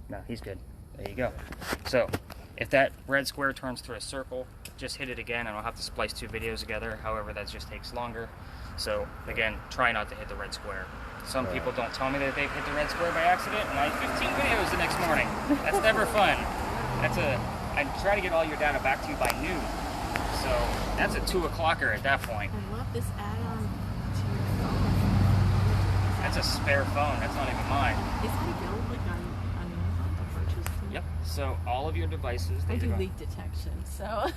No, he's good. There you go. So, if that red square turns to a circle, just hit it again, and I'll have to splice 2 videos together. However, that just takes longer. So, again, try not to hit the red square. Some people don't tell me that they've hit the red square by accident, and I have 15 videos the next morning. That's never fun. I try to get all your data back to you by noon. So, that's a 2 o'clocker at that point. I love this add-on to your phone. That's a spare phone. That's not even mine. Is it available like on Amazon to purchase too? Yep. So all of your devices. I do leak detection, so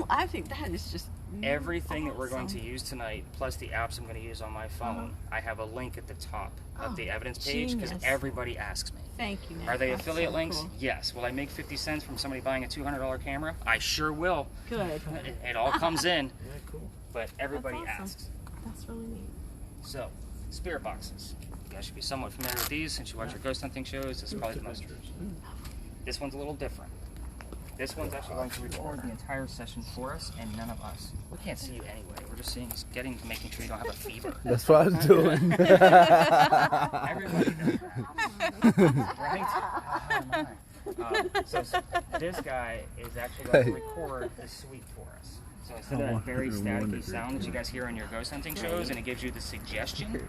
I think that is just everything that we're going to use tonight, plus the apps I'm going to use on my phone. I have a link at the top of the evidence page because everybody asks me. Thank you, Nick. Are they affiliate so links? Cool. Yes. Will I make 50 cents from somebody buying a $200 camera? I sure will. Good. It all comes in. Yeah, cool. But everybody That's awesome. asks. That's really neat. So, spirit boxes. You guys should be somewhat familiar with these since you watch your ghost hunting shows. This is probably the most. This one's a little different. This one's actually going to record the entire session for us and none of us. We can't see you anyway. We're just seeing, making sure you don't have a fever. That's what I was doing. Everybody does that. Right? Oh, so this guy is actually going to record the sweep for us. So instead of that very staticky sound that you guys hear on your ghost hunting shows, and it gives you the suggestion,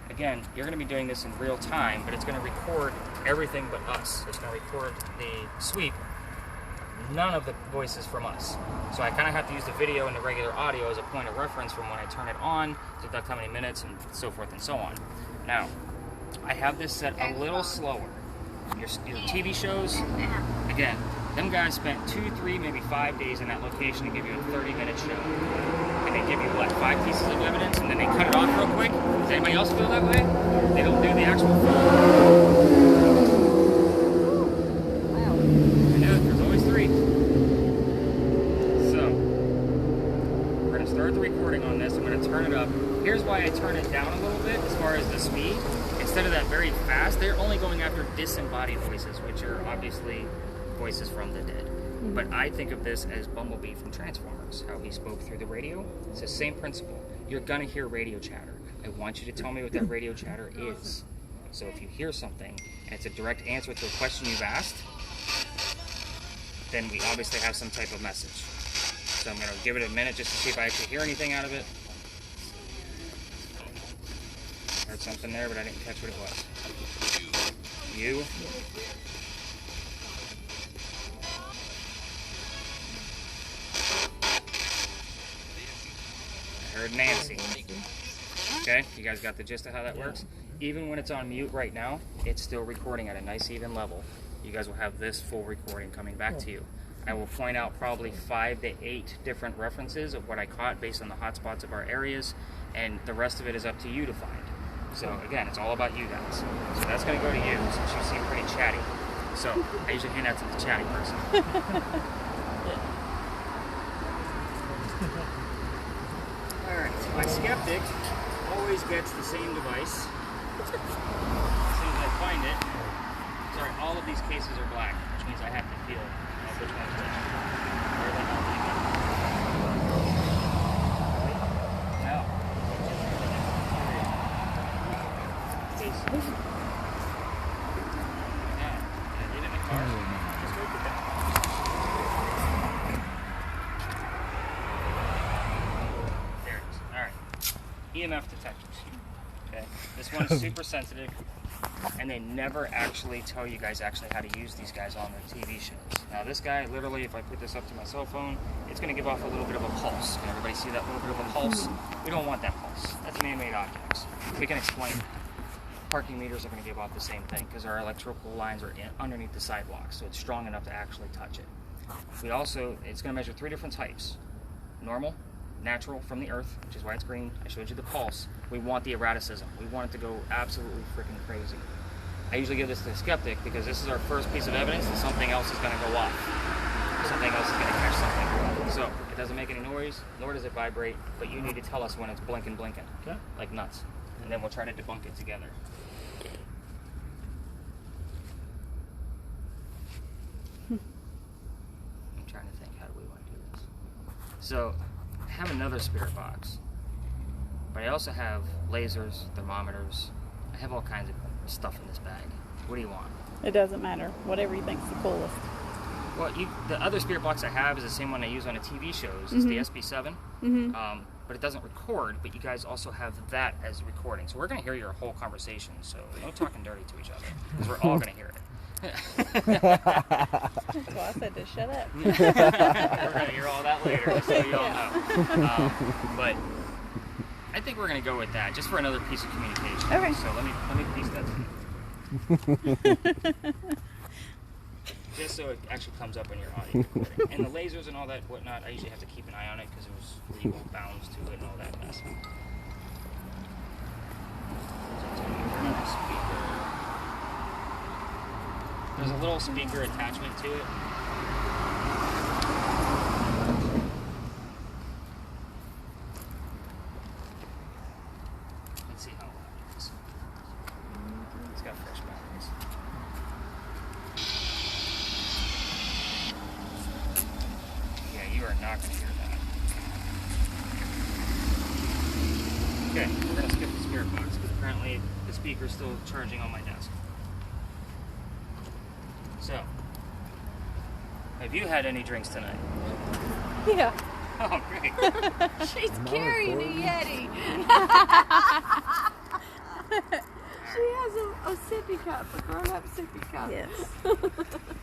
again, you're going to be doing this in real time, but it's going to record everything but us. It's going to record the sweep, none of the voices from us. So I kind of have to use the video and the regular audio as a point of reference from when I turn it on, to deduct how many minutes, and so forth and so on. Now, I have this set a little slower. Your TV shows, again, them guys spent 2, 3, maybe 5 days in that location to give you a 30-minute show. And they give you, what, 5 pieces of evidence, and then they cut it off real quick? Does anybody else feel that way? They don't do the actual Wow. I know, there's always 3. So, we're going to start the recording on this. I'm going to turn it up. Here's why I turn it down a little bit as far as the speed. Instead of that very fast, they're only going after disembodied voices, which are obviously voices from the dead. But I think of this as Bumblebee from Transformers, how he spoke through the radio. It's the same principle. You're going to hear radio chatter. I want you to tell me what that radio chatter is. So if you hear something and it's a direct answer to a question you've asked, then we obviously have some type of message. So I'm going to give it a minute just to see if I actually hear anything out of it. Heard something there, but I didn't catch what it was. You? I heard Nancy. Okay, you guys got the gist of how that works? Even when it's on mute right now, it's still recording at a nice even level. You guys will have this full recording coming back to you. I will point out probably 5 to 8 different references of what I caught based on the hotspots of our areas, and the rest of it is up to you to find. So again, it's all about you guys. So that's going to go to you since you seem pretty chatty. So I usually hand that to the chatty person. Alright, my skeptic always gets the same device. As soon as I find it, sorry, all of these cases are black, which means I have to feel which one's which. Where the hell did it go? EMF detectors. Okay, this one is super sensitive, and they never actually tell you guys actually how to use these guys on their TV shows. Now this guy, literally, if I put this up to my cell phone, it's going to give off a little bit of a pulse. Can everybody see that little bit of a pulse? We don't want that pulse. That's man-made objects. We can explain. Parking meters are going to give off the same thing because our electrical lines are underneath the sidewalks, so it's strong enough to actually touch it. We also, it's going to measure 3 different types. Normal, natural from the earth, which is why it's green. I showed you the pulse. We want the erraticism. We want it to go absolutely freaking crazy. I usually give this to the skeptic because this is our first piece of evidence that something else is going to go off. Something else is going to catch something. So it doesn't make any noise, nor does it vibrate, but you need to tell us when it's blinking, okay? Like nuts. And then we'll try to debunk it together. I'm trying to think, how do we want to do this? So I have another spirit box, but I also have lasers, thermometers. I have all kinds of stuff in this bag. What do you want? It doesn't matter. Whatever you think's the coolest. Well, the other spirit box I have is the same one I use on the TV shows. It's the SB7. But it doesn't record, but you guys also have that as recording. So we're going to hear your whole conversation. So no talking dirty to each other, because we're all going to hear it. That's why I said to shut up. We're going to hear all that later, just so you all know. But I think we're going to go with that, just for another piece of communication. Okay. So let me piece that together. Just so it actually comes up on your audio recording. And the lasers and all that whatnot, I usually have to keep an eye on it because there's legal bounds to it and all that mess. There's a little speaker attachment to it. Let's see how loud it is. It's got fresh batteries. Yeah, you are not going to hear that. Okay, we're going to skip the spirit box because apparently the speaker's still charging on my desk. So, have you had any drinks tonight? Yeah. Oh, great. She's carrying a Yeti. She has a sippy cup, a grown-up sippy cup. Yes.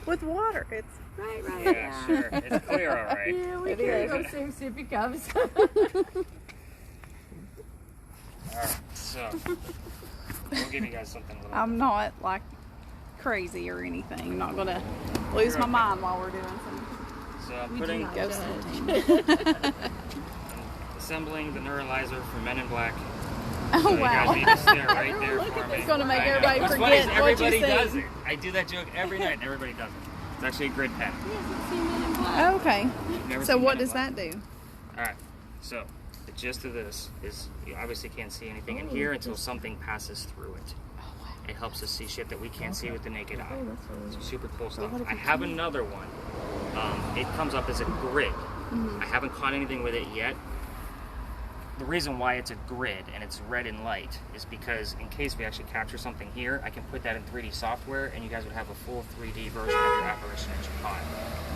With water. It's Right. Yeah, sure. It's clear, all right. Yeah, we It carry is. those same sippy cups. All right, so we'll give you guys something a little. I'm not like crazy or anything. I'm not gonna lose my mind while we're doing some So I'm We putting, do not ghost judge. hunting. I'm assembling the neuralizer for Men in Black. Oh So you wow. guys need to stare right there Look for at me. It's gonna make I know. everybody What's funny is forget what you everybody see. does it. I do that joke every night and everybody does it. It's actually a grid pen. He hasn't seen Men in Black. Okay. You've never So seen what Men in does Black. that do? Alright, so the gist of this is you obviously can't see anything in here until something passes through it. It helps us see shit that we can't see with the naked eye. So super cool stuff. I have another one. It comes up as a grid. I haven't caught anything with it yet. The reason why it's a grid and it's red and light is because in case we actually capture something here, I can put that in 3D software and you guys would have a full 3D version of your apparition that you caught.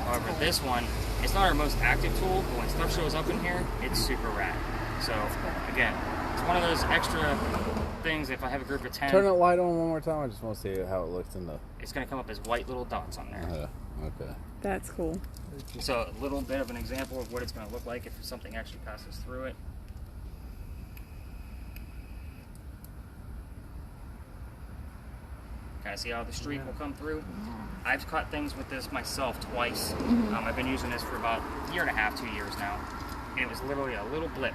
However, this one, it's not our most active tool, but when stuff shows up in here, it's super rad. So, again, it's one of those extra things. If I have a group of 10, Turn the light on one more time. I just want to see how it looks in the. it's going to come up as white little dots on there. Okay. That's cool. So, a little bit of an example of what it's going to look like if something actually passes through it. Kind of see how the streak will come through. I've caught things with this myself twice. I've been using this for about a year and a half, 2 years now. And it was literally a little blip.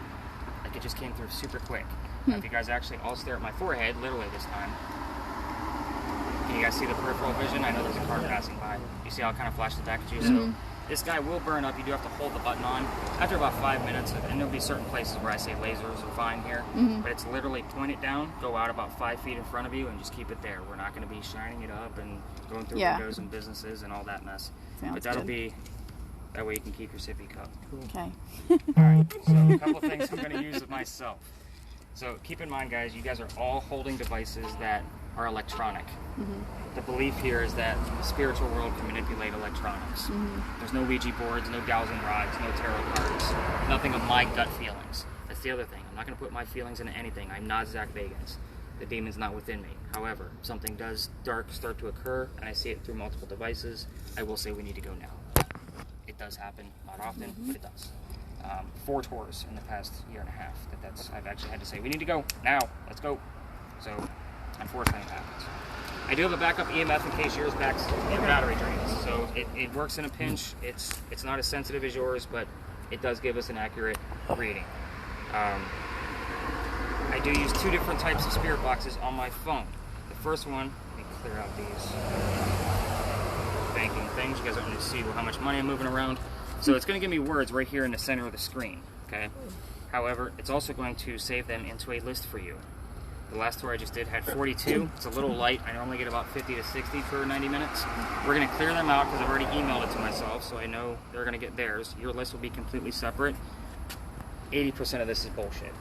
Like it just came through super quick. Now, if you guys actually all stare at my forehead, literally this time. Can you guys see the peripheral vision? I know there's a car passing by. You see how it kind of flashes back at you? So this guy will burn up. You do have to hold the button on. After about 5 minutes, and there'll be certain places where I say lasers are fine here, but it's literally point it down, go out about 5 feet in front of you, and just keep it there. We're not going to be shining it up and going through windows and businesses and all that mess. Sounds But that'll good. be, that way you can keep your sippy cup. Okay. Alright, so a couple of things I'm going to use of myself. So keep in mind, guys, you guys are all holding devices that are electronic. The belief here is that the spiritual world can manipulate electronics. There's no Ouija boards, no dowsing rods, no tarot cards, nothing of my gut feelings. That's the other thing. I'm not going to put my feelings into anything. I'm not Zach Bagans. The demon's not within me. However, if something does dark start to occur and I see it through multiple devices, I will say we need to go now. It does happen, not often, but it does. 4 tours in the past year and a half I've actually had to say, we need to go now, let's go. So unfortunately it happens. I do have a backup EMF in case yours your battery drains. So it works in a pinch. It's not as sensitive as yours, but it does give us an accurate reading. I do use 2 different types of spirit boxes on my phone. The first one, let me clear out these banking things. You guys aren't going to see how much money I'm moving around. So it's going to give me words right here in the center of the screen, okay? However, it's also going to save them into a list for you. The last tour I just did had 42. It's a little light. I normally get about 50 to 60 for 90 minutes. We're going to clear them out because I've already emailed it to myself, so I know they're going to get theirs. Your list will be completely separate. 80% of this is bullshit.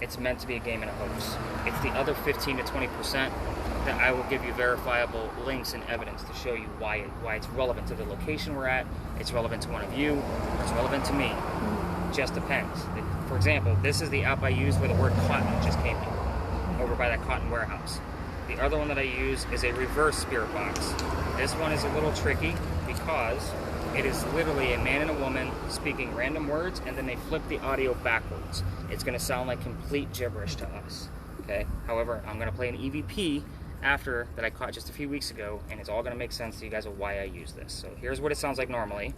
It's meant to be a game and a hoax. It's the other 15 to 20% that I will give you verifiable links and evidence to show you why it's relevant to the location we're at, it's relevant to one of you, or it's relevant to me. Just depends. For example, this is the app I use where the word cotton just came in, over by that cotton warehouse. The other one that I use is a reverse spirit box. This one is a little tricky because it is literally a man and a woman speaking random words, and then they flip the audio backwards. It's going to sound like complete gibberish to us. Okay. However, I'm going to play an EVP after that I caught just a few weeks ago, and it's all going to make sense to you guys of why I use this. So here's what it sounds like normally.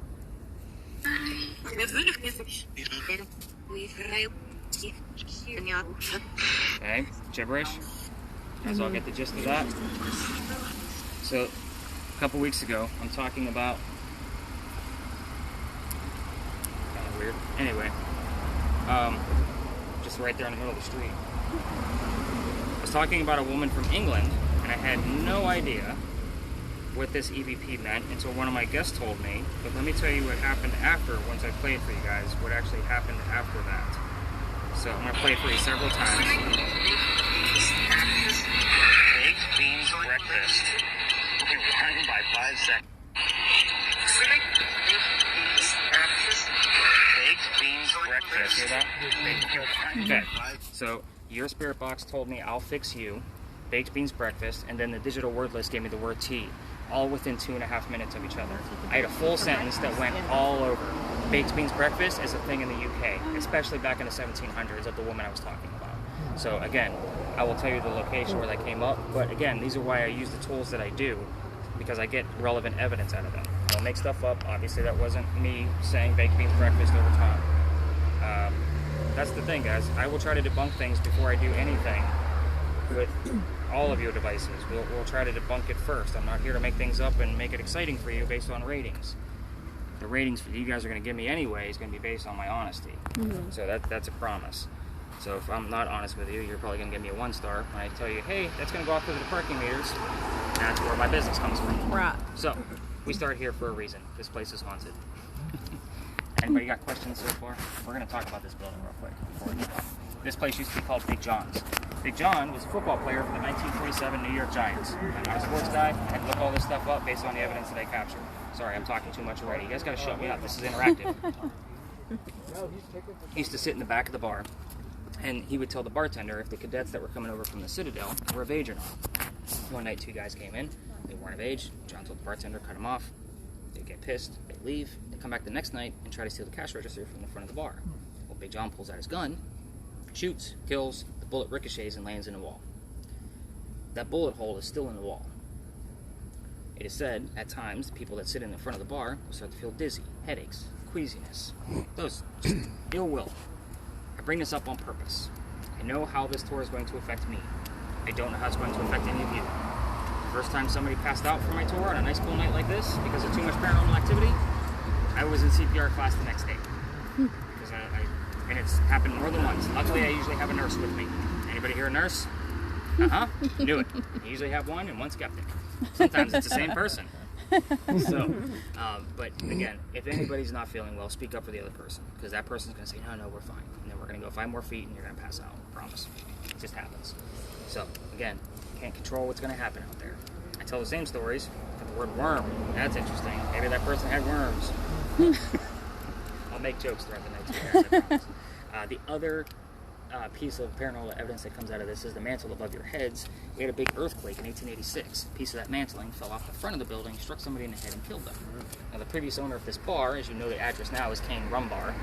Okay, gibberish. You guys all get the gist of that. So a couple weeks ago, I'm talking about kind of weird. Anyway, just right there in the middle of the street. I was talking about a woman from England, and I had no idea what this EVP meant until one of my guests told me. But let me tell you what happened after, once I played for you guys, what actually happened after that. So I'm going to play it for you several times. Baked beans breakfast. Rewind by 5 seconds. Baked beans breakfast. Hear that? Okay. So your spirit box told me I'll fix you. Baked beans breakfast, and then the digital word list gave me the word tea, all within 2.5 minutes of each other. I had a full sentence that went all over. Baked beans breakfast is a thing in the UK, especially back in the 1700s of the woman I was talking about. So again, I will tell you the location where that came up, but again, these are why I use the tools that I do, because I get relevant evidence out of them. I don't make stuff up. Obviously that wasn't me saying baked beans breakfast over time. That's the thing, guys. I will try to debunk things before I do anything with all of your devices. We'll try to debunk it first. I'm not here to make things up and make it exciting for you based on ratings. The ratings you guys are going to give me anyway is going to be based on my honesty. So that's a promise. So if I'm not honest with you, you're probably going to give me a 1 star when I tell you, hey, that's going to go off to the parking meters. That's where my business comes from. Right. So we start here for a reason. This place is haunted. Anybody got questions so far? We're going to talk about this building real quick before we get on. This place used to be called Big John's. Big John was a football player for the 1947 New York Giants. I'm not a sports guy. I had to look all this stuff up based on the evidence that I captured. Sorry, I'm talking too much already. You guys got to shut me up. This is interactive. He used to sit in the back of the bar, and he would tell the bartender if the cadets that were coming over from the Citadel were of age or not. One night, 2 guys came in. They weren't of age. John told the bartender, cut them off. They get pissed. They leave. They come back the next night and try to steal the cash register from the front of the bar. Well, Big John pulls out his gun, shoots, kills. The bullet ricochets and lands in a wall. That bullet hole is still in the wall. It is said, at times, people that sit in the front of the bar will start to feel dizzy, headaches, queasiness, those just ill will. I bring this up on purpose. I know how this tour is going to affect me. I don't know how it's going to affect any of you. The first time somebody passed out for my tour on a nice cool night like this because of too much paranormal activity, I was in CPR class the next day. Because and it's happened more than once. Luckily, I usually have a nurse with me. Anybody here a nurse? Knew it. I usually have one and one skeptic. Sometimes it's the same person. So, but again, if anybody's not feeling well, speak up for the other person, because that person's going to say, no, we're fine. And then we're going to go 5 more feet and you're going to pass out. I promise. It just happens. So, again, can't control what's going to happen out there. I tell the same stories. Got the word worm. That's interesting. Maybe that person had worms. I'll make jokes throughout the night too, guys, I promise. The other piece of paranormal evidence that comes out of this is the mantle above your heads. We had a big earthquake in 1886. A piece of that mantling fell off the front of the building, struck somebody in the head, and killed them. Now, the previous owner of this bar, as you know, the address now is Kane Rum Bar.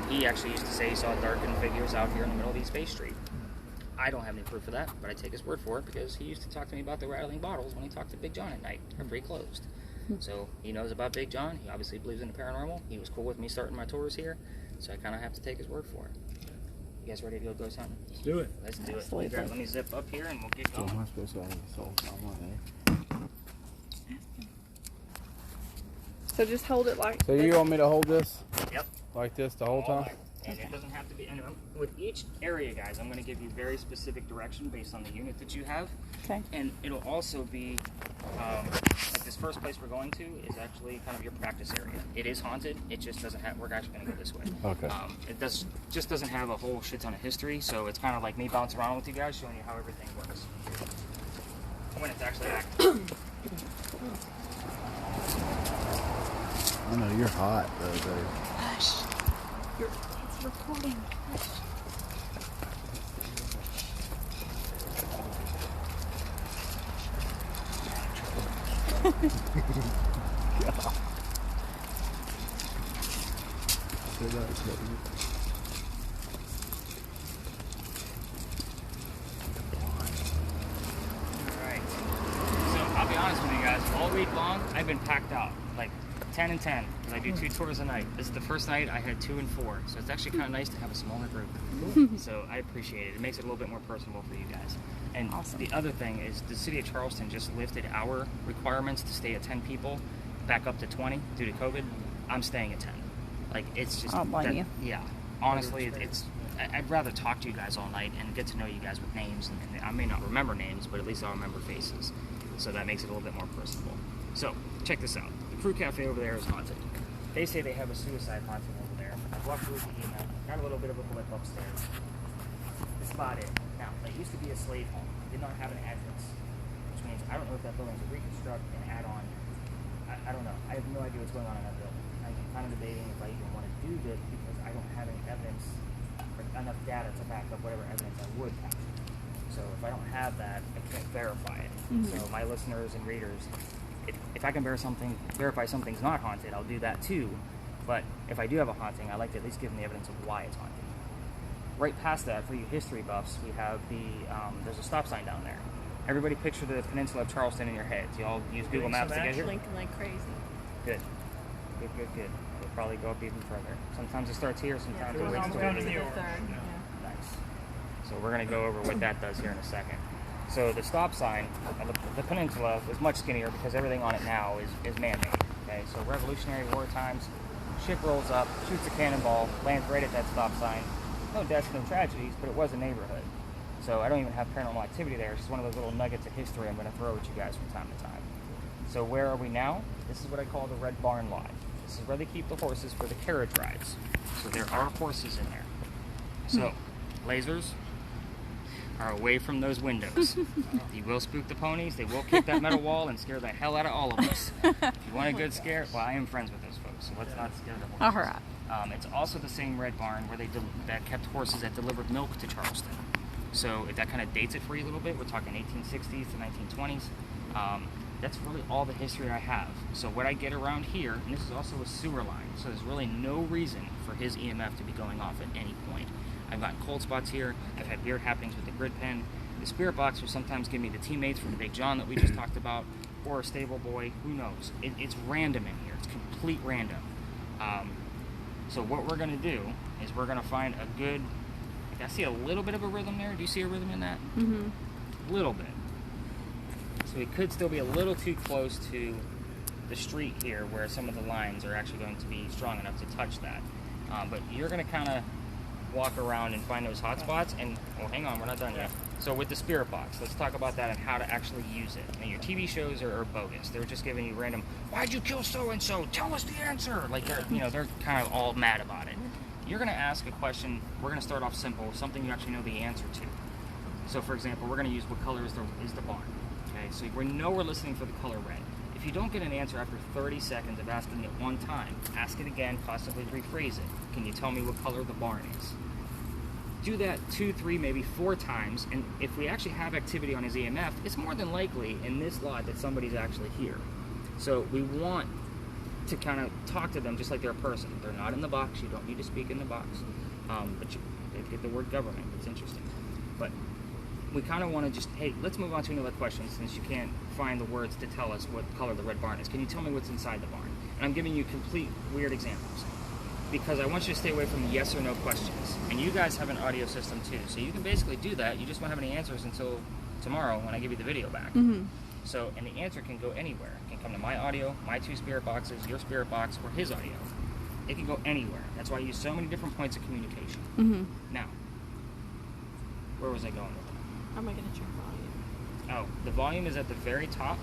He actually used to say he saw darkened figures out here in the middle of East Bay Street. I don't have any proof of that, but I take his word for it because he used to talk to me about the rattling bottles when he talked to Big John at night after he closed. So he knows about Big John. He obviously believes in the paranormal. He was cool with me starting my tours here, so I kind of have to take his word for it. You guys ready to go something? Let's do it. Let's do it. Let me zip up here and we'll get going. Am I supposed to So just hold it like. So you want me to hold this? Yep. Like this the whole time? And it doesn't have to be, and with each area, guys, I'm going to give you very specific direction based on the unit that you have. Okay. And it'll also be, like this first place we're going to is actually kind of your practice area. It is haunted. It just doesn't have, we're actually going to go this way. Okay. It just doesn't have a whole shit ton of history, so it's kind of like me bouncing around with you guys, showing you how everything works. when it's actually active. I know you're hot though, babe. Hush. It's recording. Hush. Alright. So I'll be honest with you guys, all week long I've been packed out. Like 10 and 10, because I do 2 tours a night. This is the first night I had 2 and 4, so it's actually kind of nice to have a smaller group. So I appreciate it. It makes it a little bit more personable for you guys. And Awesome. The other thing is the city of Charleston just lifted our requirements to stay at 10 people back up to 20 due to COVID. I'm staying at 10. Like, it's just... I don't blame you. Yeah. Honestly, I'd rather talk to you guys all night and get to know you guys with names. And I may not remember names, but at least I'll remember faces. So that makes it a little bit more personable. So, check this out. The Crew Cafe over there is haunted. They say they have a suicide haunting over there. I walked through the email, got a little bit of a blip upstairs. The spot is. Now, that used to be a slave home. It did not have an address, which means I don't know if that building's a reconstruct, an add-on. I don't know. I have no idea what's going on in that building. I'm kind of debating if I even want to do this because I don't have any evidence or enough data to back up whatever evidence I would have. So if I don't have that, I can't verify it. So my listeners and readers, if I can verify something's not haunted, I'll do that too. But if I do have a haunting, I like to at least give them the evidence of why it's haunted. Right past that, for you history buffs, we have there's a stop sign down there. Everybody picture the peninsula of Charleston in your heads. You all use Google Maps to get here? Blinking like crazy. Good. Good. We'll probably go up even further. Sometimes it starts here, sometimes it waits till Going we to the leave. third. Yeah. Nice. So we're going to go over what that does here in a second. So the stop sign, the peninsula is much skinnier because everything on it now is man-made. Okay, so Revolutionary War times, ship rolls up, shoots a cannonball, lands right at that stop sign. No deaths, no tragedies, but it was a neighborhood. So I don't even have paranormal activity there. It's just one of those little nuggets of history I'm going to throw at you guys from time to time. So where are we now? This is what I call the Red Barn Lot. This is where they keep the horses for the carriage rides. So there are horses in there. So lasers are away from those windows. You will spook the ponies. They will kick that metal wall and scare the hell out of all of us. If you want a good scare, well, I am friends with those folks, so let's not scare the horses. All right. It's also the same Red Barn where that kept horses that delivered milk to Charleston. So if that kind of dates it for you a little bit, we're talking 1860s to 1920s. That's really all the history I have. So what I get around here, and this is also a sewer line, so there's really no reason for his EMF to be going off at any point. I've gotten cold spots here. I've had weird happenings with the grid pen. The spirit box will sometimes give me the teammates from the Big John that we just talked about, or a stable boy. Who knows? It's random in here. It's complete random. So what we're going to do is we're going to find a good... I see a little bit of a rhythm there. Do you see a rhythm in that? Mm-hmm. A little bit. So we could still be a little too close to the street here where some of the lines are actually going to be strong enough to touch that. But you're going to kind of walk around and find those hot spots. And, well, hang on, we're not done yet. So with the spirit box, let's talk about that and how to actually use it. And your TV shows are bogus. They're just giving you random, why'd you kill so-and-so? Tell us the answer. Like, they're kind of all mad about it. You're going to ask a question. We're going to start off simple, something you actually know the answer to. So, for example, we're going to use what color is the barn. Okay, so we know we're listening for the color red. If you don't get an answer after 30 seconds of asking it one time, ask it again, possibly rephrase it. Can you tell me what color the barn is? Do that 2, 3, maybe 4 times, and if we actually have activity on his EMF, it's more than likely in this lot that somebody's actually here. So we want to kind of talk to them just like they're a person. They're not in the box. You don't need to speak in the box. But they get the word government. It's interesting. But we kind of want to just, hey, let's move on to another question since you can't find the words to tell us what color the red barn is. Can you tell me what's inside the barn? And I'm giving you complete weird examples because I want you to stay away from yes or no questions. And you guys have an audio system too, so you can basically do that. You just won't have any answers until tomorrow when I give you the video back. Mm-hmm. So, and the answer can go anywhere. It can come to my audio, my 2 spirit boxes, your spirit box, or his audio. It can go anywhere. That's why I use so many different points of communication. Mm-hmm. Now, where was I going with that? I'm going to check volume. Oh, the volume is at the very top,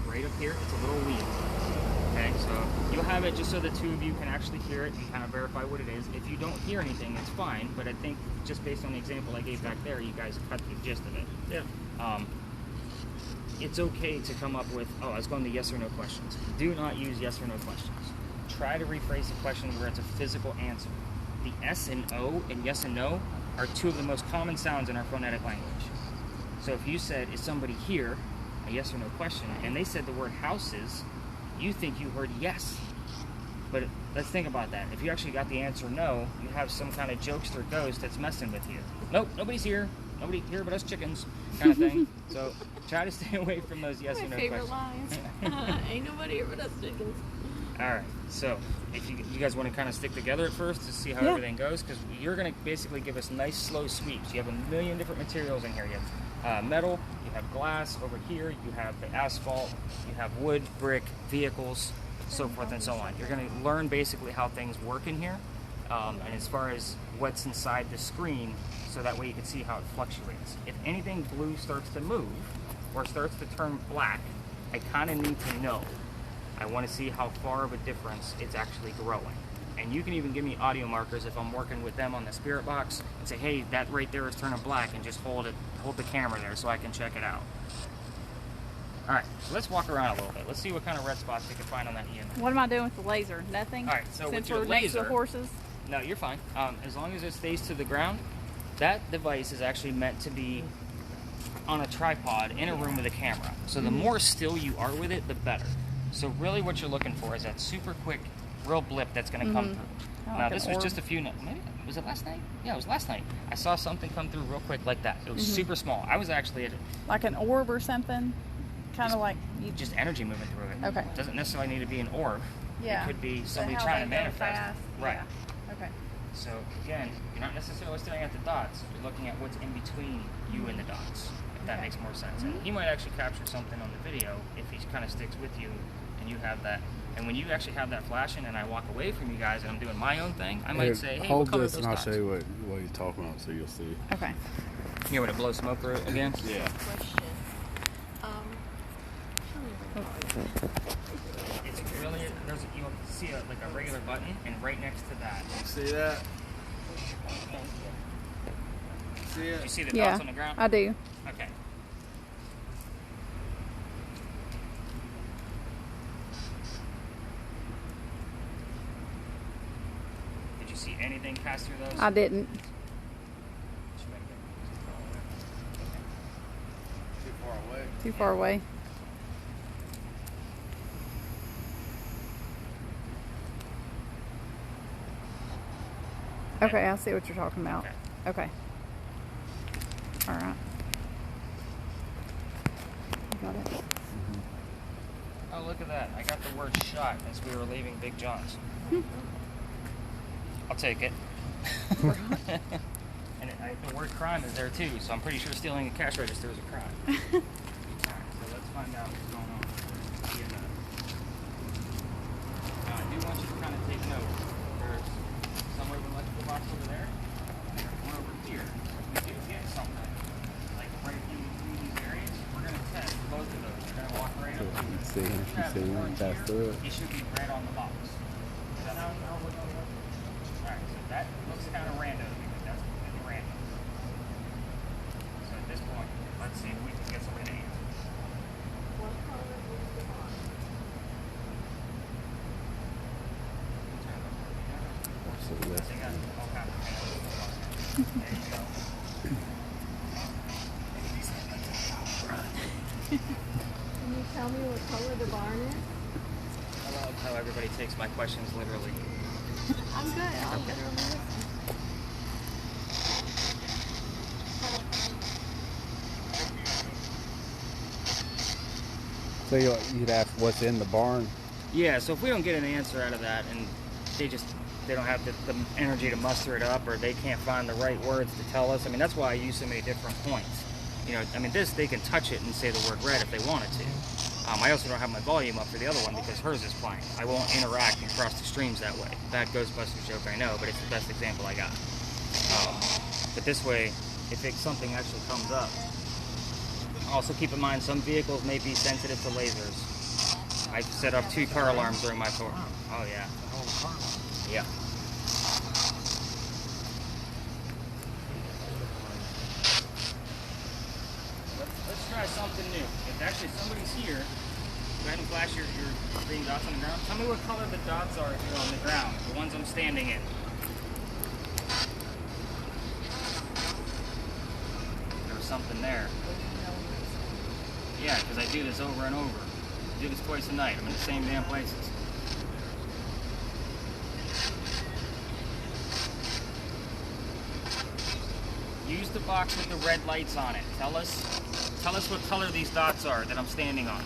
right up here. It's a little wheel. Okay, so you'll have it just so the 2 of you can actually hear it and kind of verify what it is. If you don't hear anything, it's fine, but I think just based on the example I gave back there, you guys cut the gist of it. Yeah. it's okay to come up with, oh, I was going to yes or no questions. Do not use yes or no questions. Try to rephrase the question where it's a physical answer. The S and O and yes and no are two of the most common sounds in our phonetic language. So if you said, is somebody here, a yes or no question, and they said the word houses, you think you heard yes. But let's think about that. If you actually got the answer no, you have some kind of jokester ghost that's messing with you. Nope, nobody's here. Nobody here but us chickens, kind of thing. So try to stay away from those yes or no favorite questions. lines. Ain't nobody here but us chickens. All right, so if you guys want to kind of stick together at first to see how Yeah. everything goes, because you're going to basically give us nice slow sweeps. You have a million different materials in here. You have metal, you have glass over here, you have the asphalt, you have wood, brick, vehicles, so forth and so on. You're going to learn basically how things work in here, and as far as what's inside the screen, so that way you can see how it fluctuates. If anything blue starts to move or starts to turn black, I kind of need to know. I want to see how far of a difference it's actually growing. And you can even give me audio markers if I'm working with them on the spirit box and say, hey, that right there is turning black, and just hold the camera there so I can check it out. All right, so let's walk around a little bit. Let's see what kind of red spots we can find on that EMF. What am I doing with the laser? Nothing? All right, so with Since your we're next to laser- the horses? No, you're fine. As long as it stays to the ground, that device is actually meant to be on a tripod in a room with a camera. So the more still you are with it, the better. So really what you're looking for is that super quick, real blip that's going to come through. Oh, Now like this an was orb. just a few, maybe, was it last night? Yeah, it was last night. I saw something come through real quick like that. It was super small. I was actually at Like an orb or something? Kind of like you just energy moving through it. Okay. It doesn't necessarily need to be an orb. Yeah. It could be So somebody how trying to they go manifest. fast. Right. Yeah. Okay. So again, you're not necessarily staring at the dots. You're looking at what's in between you and the dots, if that makes more sense. And he might actually capture something on the video if he kind of sticks with you and you have that. And when you actually have that flashing and I walk away from you guys and I'm doing my own thing, I might Here, say, hey, hold what color are this those and I'll dots? show you what he's talking about so you'll see. Okay. You want to blow smoke through it again? Yeah. Question. Show me where you are. It's really, you'll see like a regular button, and right next to that. See that? See Do it? you see the Yeah, dots on the ground? I do. Okay. Did you see anything pass through those? I didn't. Too far away. Too far away. Okay, I see what you're talking about. Okay. All right. You got it. Oh, look at that. I got the word shot as we were leaving Big John's. I'll take it. And the word crime is there too, so I'm pretty sure stealing a cash register is a crime. Alright, so let's find out what's going on. Now, I do want you to kind of take note. There's somewhere with an electrical box over there, and there's one over here. If we do get something, like right in between these areas, we're going to test both of those. We're going to walk right up to it. See him, If you have see the him orange pass here, through it. it should be red on the box. Is that how it looks? Alright, so that looks kind of random because that's completely random. So at this point, let's see if we can get something to answer. So this. They got all kinds of panels. There you go. Can you tell me what color the barn is? I love how everybody takes my questions literally. I'm good. I'll literally listen. So you'd ask what's in the barn? Yeah, so if we don't get an answer out of that and they don't have the energy to muster it up, or they can't find the right words to tell us, I mean, that's why I use so many different points. You know, I mean, this, they can touch it and say the word red if they wanted to. I also don't have my volume up for the other one because hers is playing. I won't interact and cross the streams that way. Bad Ghostbusters joke, I know, but it's the best example I got. But this way, if something actually comes up. Also keep in mind, some vehicles may be sensitive to lasers. I set off 2 car alarms during my tour. Oh yeah. Yeah. Let's try something new. If Actually, somebody's here. Go ahead and flash your green dots on the ground. Tell me what color the dots are here on the ground, the ones I'm standing in. There was something there. Yeah, because I do this over and over. I do this twice a night. I'm in the same damn places. Use the box with the red lights on it. Tell us what color these dots are that I'm standing on.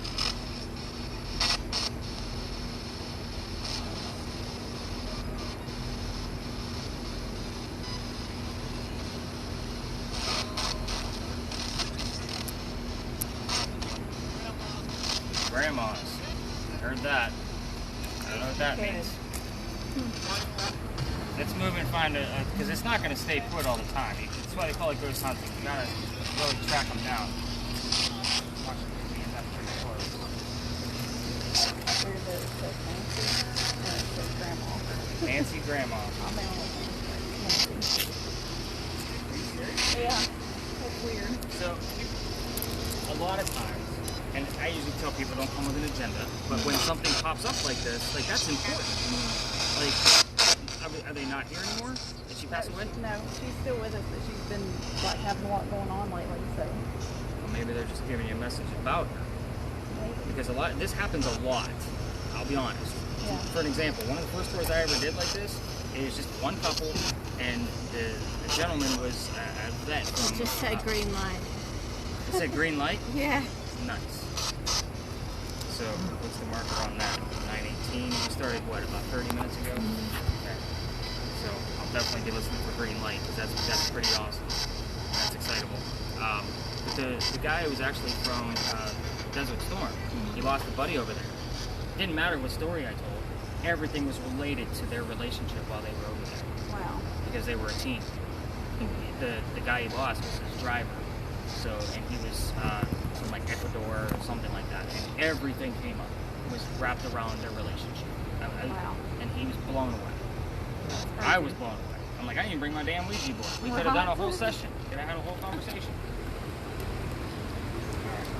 Grandma's. I heard that. I don't know what that means. Let's move and find because it's not going to stay put all the time. That's why they call it ghost hunting. You gotta really track them down. Nancy Grandma. Yeah, that's weird. So, a lot of times, and I usually tell people don't come with an agenda, but when something pops up like this, like that's important. Like, are they not here anymore? Did she pass away? No, she's still with us, but she's been like having a lot going on lately. So Well, maybe they're just giving you a message about her. maybe. Because this happens a lot. I'll be honest. Yeah. For an example, one of the first tours I ever did like this is just one couple, and the gentleman was a vet from. It just said green light. It said green light. Yeah. Nice. So what's the marker on that? 9:18. We started what, about 30 minutes ago? Okay. So I'll definitely be listening for green light because that's pretty awesome. That's excitable. But the guy was actually from Desert Storm. He lost a buddy over there. Didn't matter what story I told. Everything was related to their relationship while they were over there Wow. because they were a team. The guy he lost was his driver. So, and he was from like Ecuador or something like that. And everything came up. It was wrapped around their relationship. Wow. And he was blown away. I was blown away. I'm like, I didn't even bring my damn Ouija board. We could have done a whole session. Could have had a whole conversation.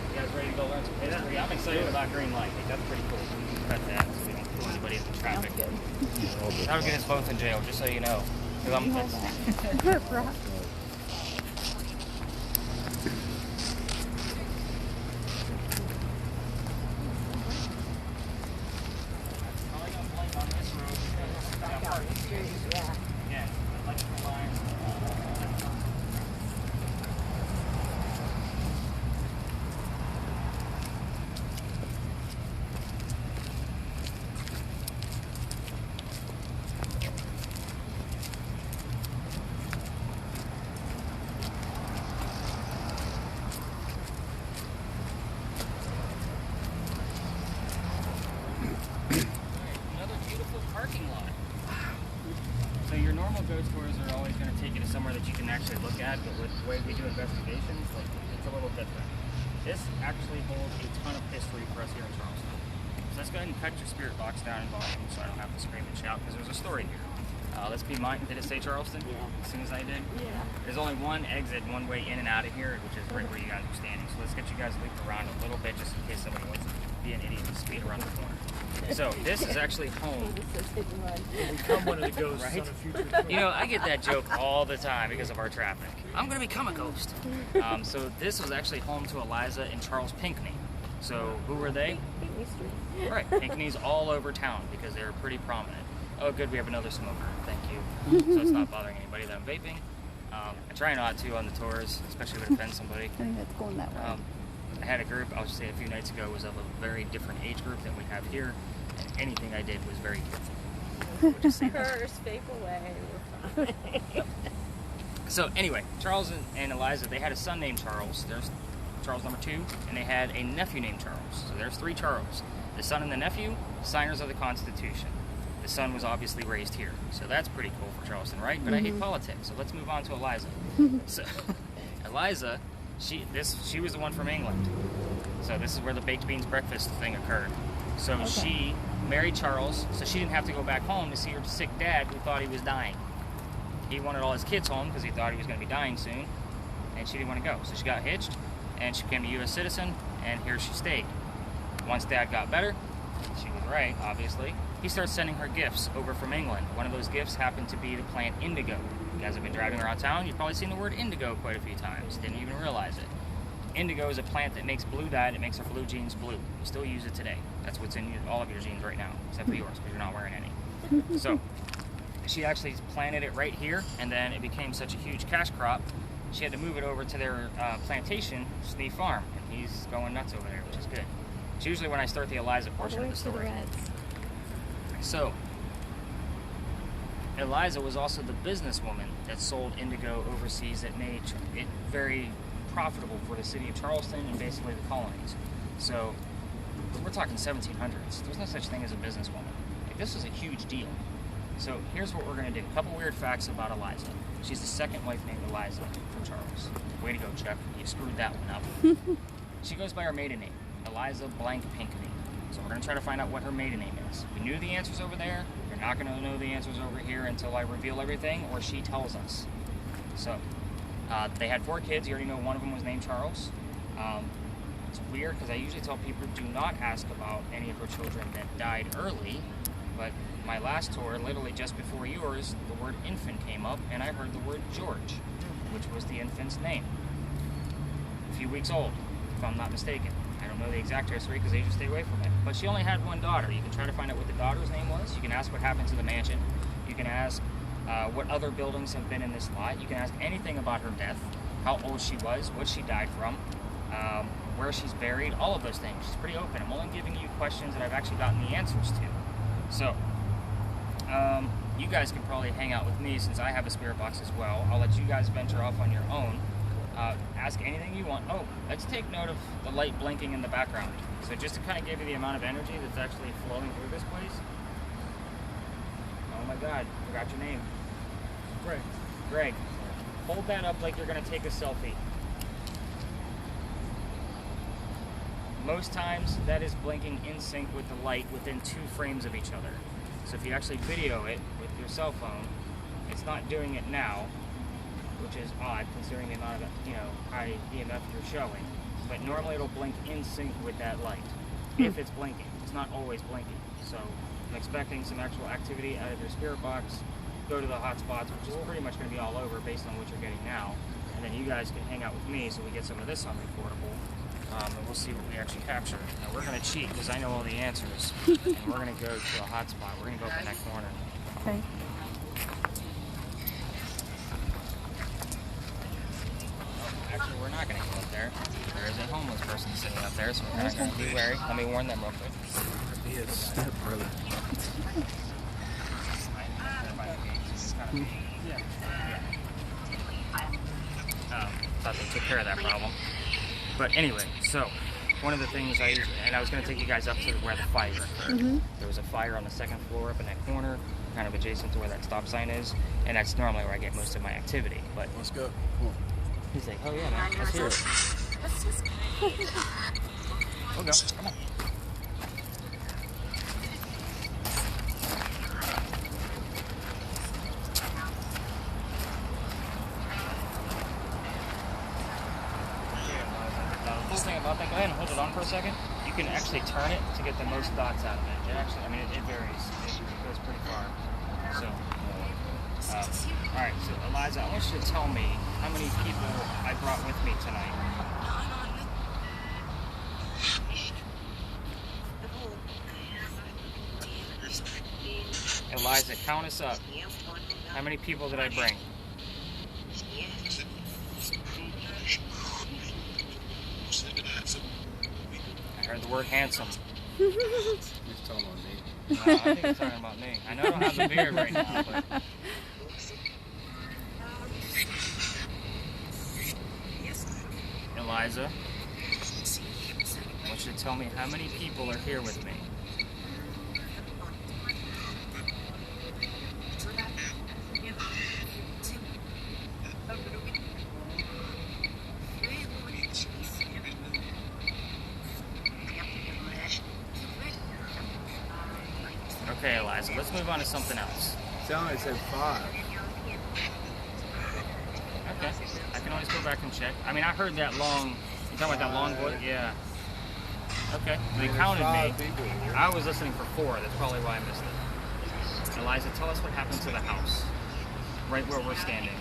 You guys ready to go learn some history? I'm excited about green light. Like, that's pretty cool. Cut that so we don't pull anybody into traffic. Sounds good. That'll get us both in jail, just so you know. 'Cause I'm Right. Yeah, electrical lines. Another beautiful parking lot. So your normal ghost tours are always going to take you to somewhere that you can actually look at, but with the way we do investigations, like, it's a little different. This actually holds a ton of history for us here in Charleston. So let's go ahead and cut your spirit box down in volume so I don't have to scream and shout because there's a story here. Let's be mindful. Did it say Charleston? Yeah. As soon as I did? Yeah. There's only one exit, one way in and out of here, which is right where you guys are standing. So let's get you guys looped around a little bit just in case somebody wants to be an idiot and speed around the corner. So this is actually home. Become one of the ghosts Right? on a future tour. You know, I get that joke all the time because of our traffic. I'm going to become a ghost. So this was actually home to Eliza and Charles Pinckney. So who were they? Right, Pinckney's all over town because they were pretty prominent. Oh, good, we have another smoker. Thank you. So it's not bothering anybody that I'm vaping. I try not to on the tours, especially if it offends somebody. I think that's going that way. I had a group, I was just saying a few nights ago, was of a very different age group than we have here, and anything I did was very careful. Just saying that. Curse, vape away. We're fine. So anyway, Charles and Eliza, they had a son named Charles. There's Charles number 2, and they had a nephew named Charles. So there's 3 Charles. The son and the nephew, signers of the Constitution. The son was obviously raised here. So that's pretty cool for Charleston, right? But I hate politics, so let's move on to Eliza. So Eliza, she was the one from England. So this is where the baked beans breakfast thing occurred. So she married Charles, so she didn't have to go back home to see her sick dad who thought he was dying. He wanted all his kids home because he thought he was going to be dying soon, and she didn't want to go. So she got hitched, and she became a U.S. citizen, and here she stayed. Once Dad got better, she was right, obviously, he started sending her gifts over from England. One of those gifts happened to be the plant indigo. You guys have been driving around town, you've probably seen the word indigo quite a few times. Didn't even realize it. Indigo is a plant that makes blue dye, and it makes our blue jeans blue. We still use it today. That's what's in all of your jeans right now, except for yours, because you're not wearing any. So, she actually planted it right here, and then it became such a huge cash crop, she had to move it over to their plantation, Steve Farm, and he's going nuts over there, which is good. It's usually when I start the Eliza portion of the story. So, Eliza was also the businesswoman that sold indigo overseas that made it very profitable for the city of Charleston and basically the colonies. So, we're talking 1700s. There's no such thing as a businesswoman. Like, this was a huge deal. So, here's what we're going to do. A couple weird facts about Eliza. She's the second wife named Eliza from Charles. Way to go, Chuck. You screwed that one up. She goes by her maiden name, Eliza blank Pinckney. So we're going to try to find out what her maiden name is. We knew the answers over there. You're not going to know the answers over here until I reveal everything or she tells us. So, they had 4 kids. You already know one of them was named Charles. It's weird because I usually tell people do not ask about any of her children that died early. But my last tour, literally just before yours, the word infant came up and I heard the word George, which was the infant's name. A few weeks old, if I'm not mistaken. I don't know the exact history because they just stay away from it. But she only had one daughter. You can try to find out what the daughter's name was. You can ask what happened to the mansion. You can ask what other buildings have been in this lot. You can ask anything about her death, how old she was, what she died from, where she's buried, all of those things. She's pretty open. I'm only giving you questions that I've actually gotten the answers to. So, you guys can probably hang out with me since I have a spirit box as well. I'll let you guys venture off on your own. Ask anything you want. Oh, let's take note of the light blinking in the background. So just to kind of give you the amount of energy that's actually flowing through this place. Oh my God, forgot your name. Greg. Greg. Hold that up like you're going to take a selfie. Most times that is blinking in sync with the light within 2 frames of each other. So if you actually video it with your cell phone, it's not doing it now, which is odd considering the amount of high EMF you're showing. But normally it'll blink in sync with that light, if it's blinking. It's not always blinking. So I'm expecting some actual activity out of your spirit box. Go to the hot spots, which is pretty much going to be all over based on what you're getting now. And then you guys can hang out with me so we get some of this on recordable. And we'll see what we actually capture. Now we're going to cheat because I know all the answers. And we're going to go to a hot spot. We're going to go up in that corner. Okay. Actually, we're not going to go up there. There is a homeless person sitting up there, so we're not going to be wary. Let me warn them real quick. Be a stepbrother. Thought they took care of that problem. But anyway, so one of the things I was going to take you guys up to where the fire occurred. There was a fire on the 2nd floor up in that corner, kind of adjacent to where that stop sign is, and that's normally where I get most of my activity. But Let's go. Come on. he's like, oh yeah, man, let's hear it. We'll go. Come on. The cool thing about that, go ahead and hold it on for a second. You can actually turn it to get the most dots out of it. It actually, it varies. It goes pretty far. So, all right. So, Eliza, I want you to tell me how many people I brought with me tonight. Eliza, count us up. How many people did I bring? I heard the word handsome. He's talking about me. I think he's talking about me. I know I don't have the beard right now, but... Eliza, I want you to tell me how many people are here with me. Okay, Eliza, let's move on to something else. Sound like it said 5. Okay, I can always go back and check. I heard that long, you talking about that long voice? Yeah. Okay, they counted me. I was listening for 4. That's probably why I missed it. Eliza, tell us what happened to the house, right where we're standing.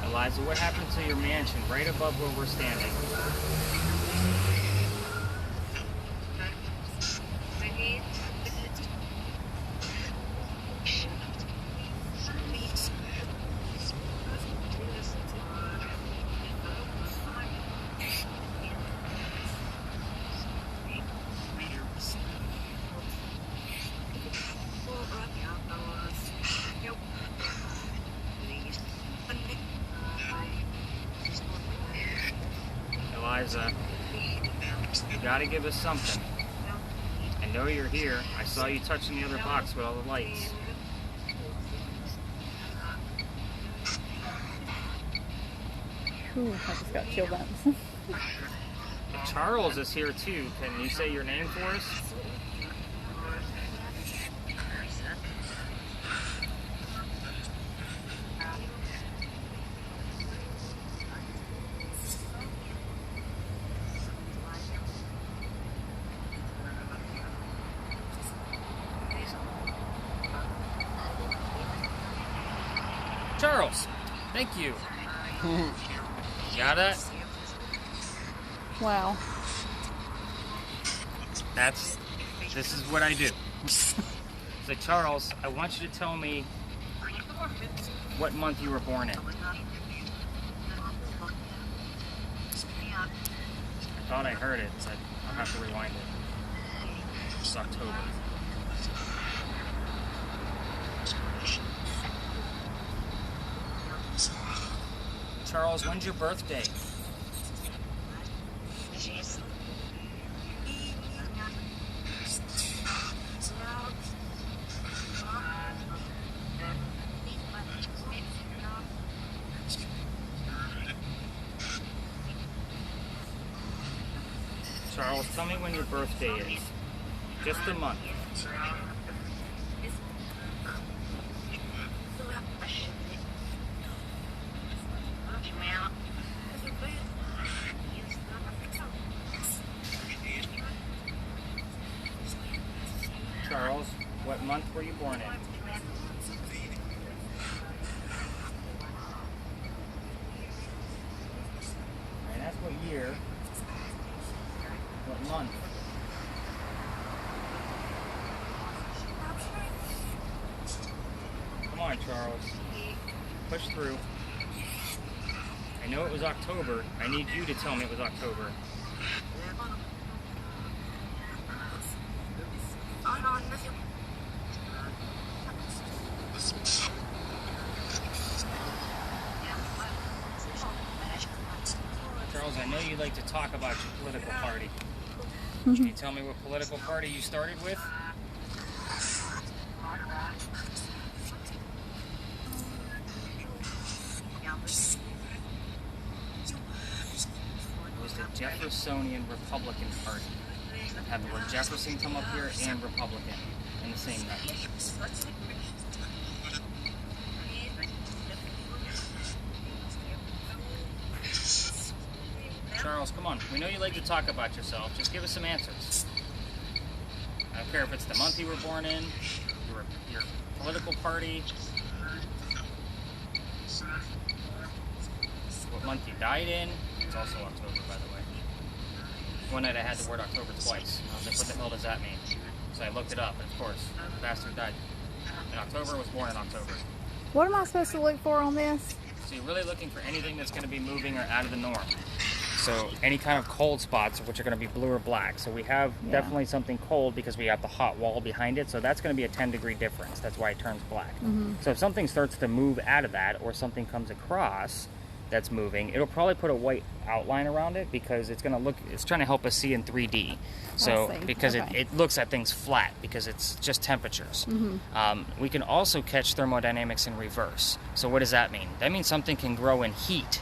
Eliza, what happened to your mansion right above where we're standing? Eliza, you gotta give us something. I know you're here. I saw you touching the other box with all the lights. Ooh, I just got chill bumps. Charles is here too. Can you say your name for us? Charles, thank you. Got it? Wow. This is what I do. So Charles, I want you to tell me what month you were born in. I thought I heard it, so I'll have to rewind it. It's October. Charles, when's your birthday? Charles, tell me when your birthday is. Just a month. Charles, what month were you born in? And that's what year. What month? Come on, Charles. Push through. I know it was October. I need you to tell me it was October. Charles, I know you like to talk about your political party. Can you tell me what political party you started with? It was the Jeffersonian Republican Party. Have the word Jefferson come up here and Republican in the same night. Charles, come on. We know you like to talk about yourself. Just give us some answers. I don't care if it's the month you were born in, your political party, what month you died in. It's also October, by the way. One night I had the word October twice. I was like, what the hell does that mean? So I looked it up, and of course, the bastard died in October, was born in October. What am I supposed to look for on this? So you're really looking for anything that's going to be moving or out of the norm. So any kind of cold spots, which are going to be blue or black. So we have definitely something cold because we have the hot wall behind it. So that's going to be a 10-degree difference. That's why it turns black. So if something starts to move out of that, or something comes across that's moving, it'll probably put a white outline around it because it's going to look, it's trying to help us see in 3D. So because it looks at things flat because it's just temperatures. We can also catch thermodynamics in reverse. So what does that mean? That means something can grow in heat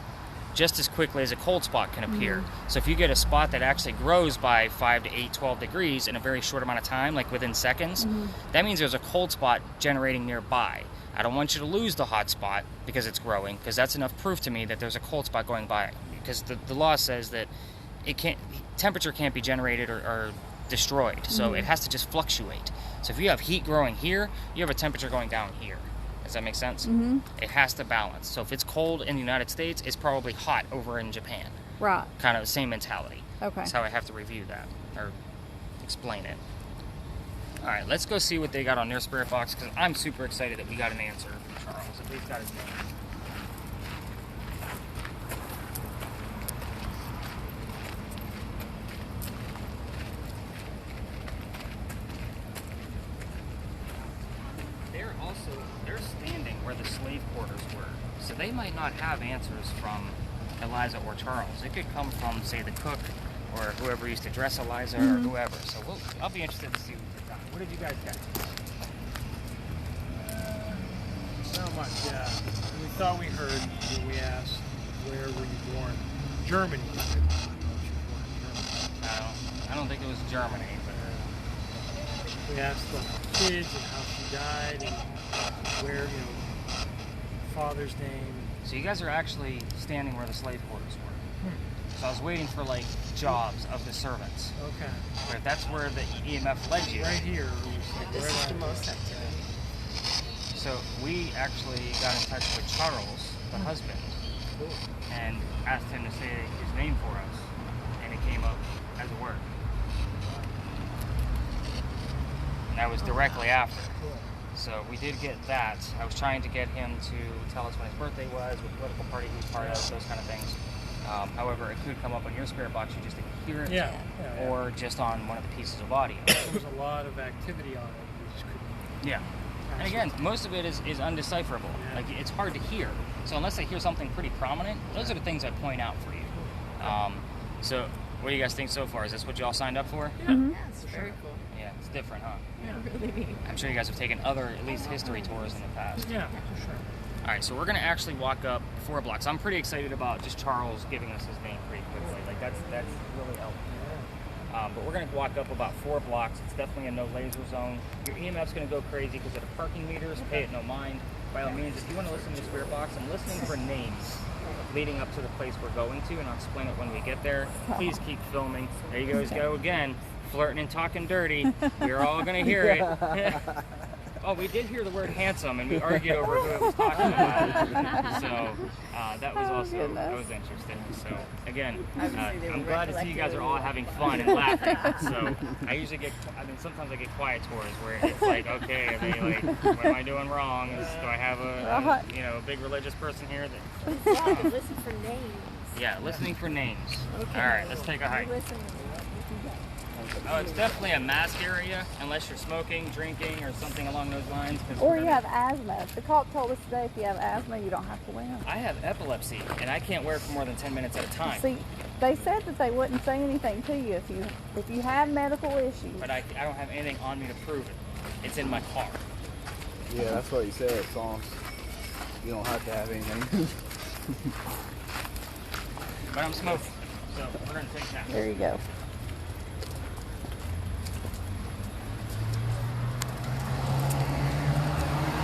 just as quickly as a cold spot can appear. So if you get a spot that actually grows by 5 to 8, 12 degrees in a very short amount of time, like within seconds, that means there's a cold spot generating nearby. I don't want you to lose the hot spot because it's growing, because that's enough proof to me that there's a cold spot going by. Because the law says that temperature can't be generated or destroyed, so it has to just fluctuate. So if you have heat growing here, you have a temperature going down here. Does that make sense? It has to balance. So if it's cold in the United States, it's probably hot over in Japan. Right. Kind of the same mentality. Okay. That's how I have to review that, or explain it. All right, let's go see what they got on their spirit box, because I'm super excited that we got an answer from Charles. At least got his name. They're standing where the slave quarters were, so they might not have answers from Eliza or Charles. It could come from, say, the cook or whoever used to dress Eliza or whoever. So I'll be interested to see what they got. What did you guys get? Not much, yeah. We thought we heard when we asked, where were you born? Germany. I don't think it was Germany, but We asked the kids and how she died and where, father's name. so you guys are actually standing where the slave quarters were. So I was waiting for like jobs of the servants. Okay. But if that's where the EMF led you, Right here. This is the most activity. so we actually got in touch with Charles, the husband, and asked him to say his name for us, and it came up as a word. And that was directly after. So we did get that. I was trying to get him to tell us when his birthday was, what political party he was part of, those kind of things. However, it could come up on your spirit box, you just didn't hear it, Yeah. or just on one of the pieces of audio. There was a lot of activity on it. We just couldn't. Yeah. And again, most of it is undecipherable. Yeah. Like, it's hard to hear. So unless I hear something pretty prominent, those are the things I point out for you. So what do you guys think so far? Is this what you all signed up for? Yeah. Yeah, it's very cool. Yeah, it's different, huh? Yeah, really neat. I'm sure you guys have taken other, at least history tours in the past. Yeah, for sure. All right, so we're going to actually walk up 4 blocks. I'm pretty excited about just Charles giving us his name pretty quickly. Like, that's really helpful. But we're going to walk up about 4 blocks. It's definitely a no laser zone. Your EMF's going to go crazy because of the parking meters. Pay it no mind. By all means, if you want to listen to the spirit box, I'm listening for names leading up to the place we're going to, and I'll explain it when we get there. Please keep filming. There you guys go again, flirting and talking dirty. We're all going to hear it. Oh, we did hear the word handsome, and we argued over who it was talking about. So that was also that was interesting. So again, I'm glad to see you guys are all having fun and laughing. So I usually sometimes I get quiet tours where it's like, okay, are they like, what am I doing wrong? Do I have a big religious person here? Yeah, listen for names. Yeah, listening for names. Okay. All right, let's take a hike. Listen. Oh, it's definitely a mask area, unless you're smoking, drinking, or something along those lines. Or you have asthma. The cop told us today if you have asthma, you don't have to wear them. I have epilepsy, and I can't wear it for more than 10 minutes at a time. See, they said that they wouldn't say anything to you if you have medical issues. But I don't have anything on me to prove it. It's in my car. Yeah, that's what you said. As long as you don't have to have anything. But I'm smoking, so we're going to take that. There you go.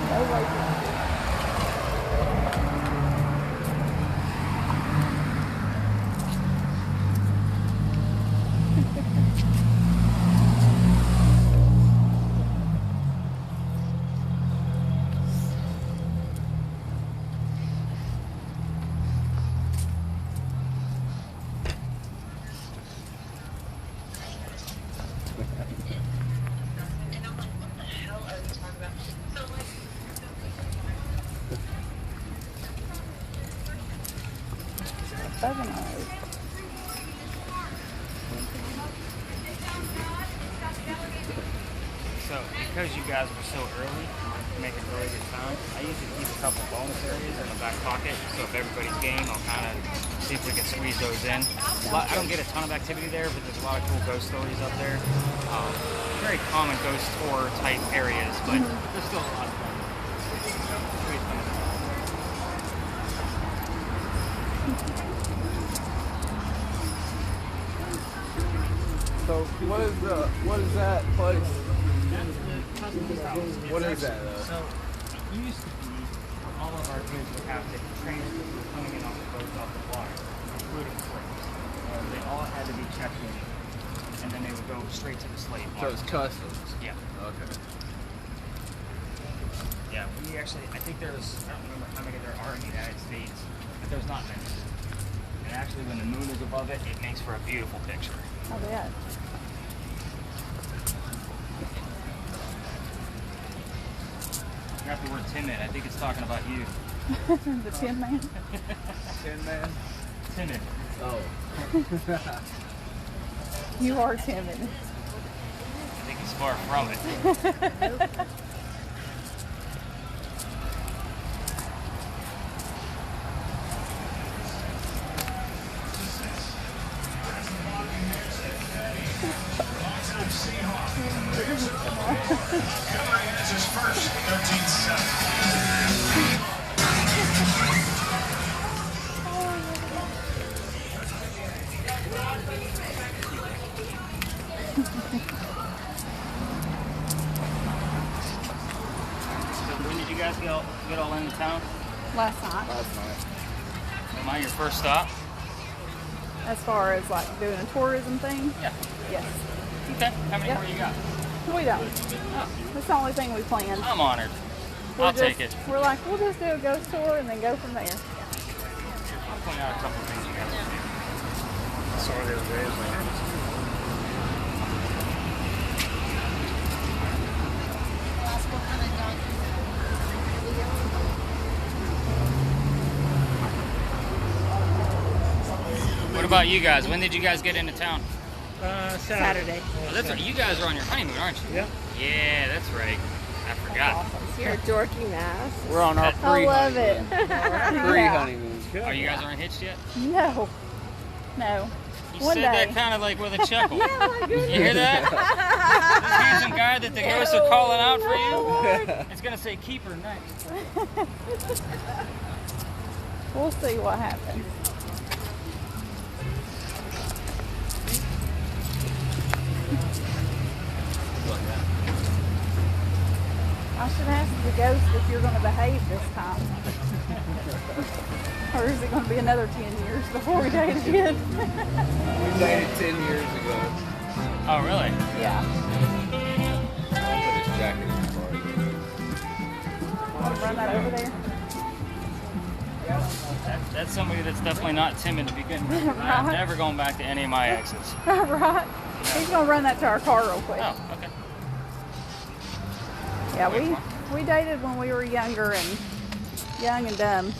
No laser. So, because you guys were so early to make a really good time, I usually keep a couple bonus areas in the back pocket. So if everybody's game, I'll kind of see if we can squeeze those in. I don't get a ton of activity there, but there's a lot of cool ghost stories up there. Very common ghost tour type areas, but there's still a lot of fun. Squeeze them in. So what is that place? That's the customs house. What It's is that, actually- So it used to be all of our goods would have to transport coming in off the boats off the water, including slaves. They all had to be checked in, and then they would go straight to the slave So market. it's customs. Yeah. Okay. Yeah, we actually, I think there's, I don't remember how many there are in the United States, but there's not many. And actually, when the moon is above it, it makes for a beautiful picture. I bet. Got the word timid. I think it's talking about you. The Tin Man. Tin Man. Timid. Oh. You are timid. I think he's far from it. When did you guys get all into town? Last night. Last night. Am I your first stop? As far as like doing a tourism thing, Yeah. yes. Okay. How many Yep. more you got? We don't. That's the only thing we planned. I'm honored. We're I'll just- take it. We're like, we'll just do a ghost tour and then go from there. I'll point out a couple of things you guys can do. Sorry, the other day. What about you guys? When did you guys get into town? Saturday. Oh, that's right. You guys are on your honeymoon, aren't you? Yeah. Yeah, that's right. I forgot. You're a dorky mask. We're on our I love it. pre-honeymoon. Are you guys unhitched yet? No. No. You One said day. that kind of like with a chuckle. You hear that? This handsome guy that the ghosts are calling out for you? It's going to say keeper next. We'll see what happens. I should ask the ghost if you're going to behave this time. Or is it going to be another 10 years before we date again? We dated 10 years ago. Oh, really? Yeah. I'll put his jacket in the car. Want to run that over there? That's somebody that's definitely not timid to begin with. I'm Right. never going back to any of my exes. Right. He's going to run that to our car real quick. Oh, okay. Yeah, we dated when we were younger and young and dumb.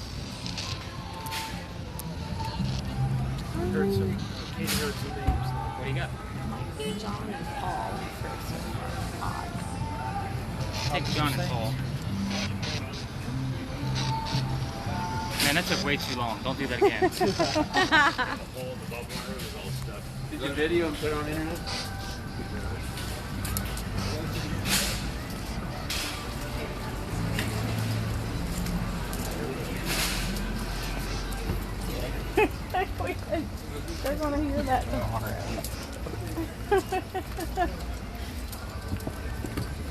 Heard some, Katie heard some names. What do you got? John and Paul for some odds. Take John and Paul. Man, that took way too long. Don't do that again. Did you video and put it on the internet? They're going to hear that.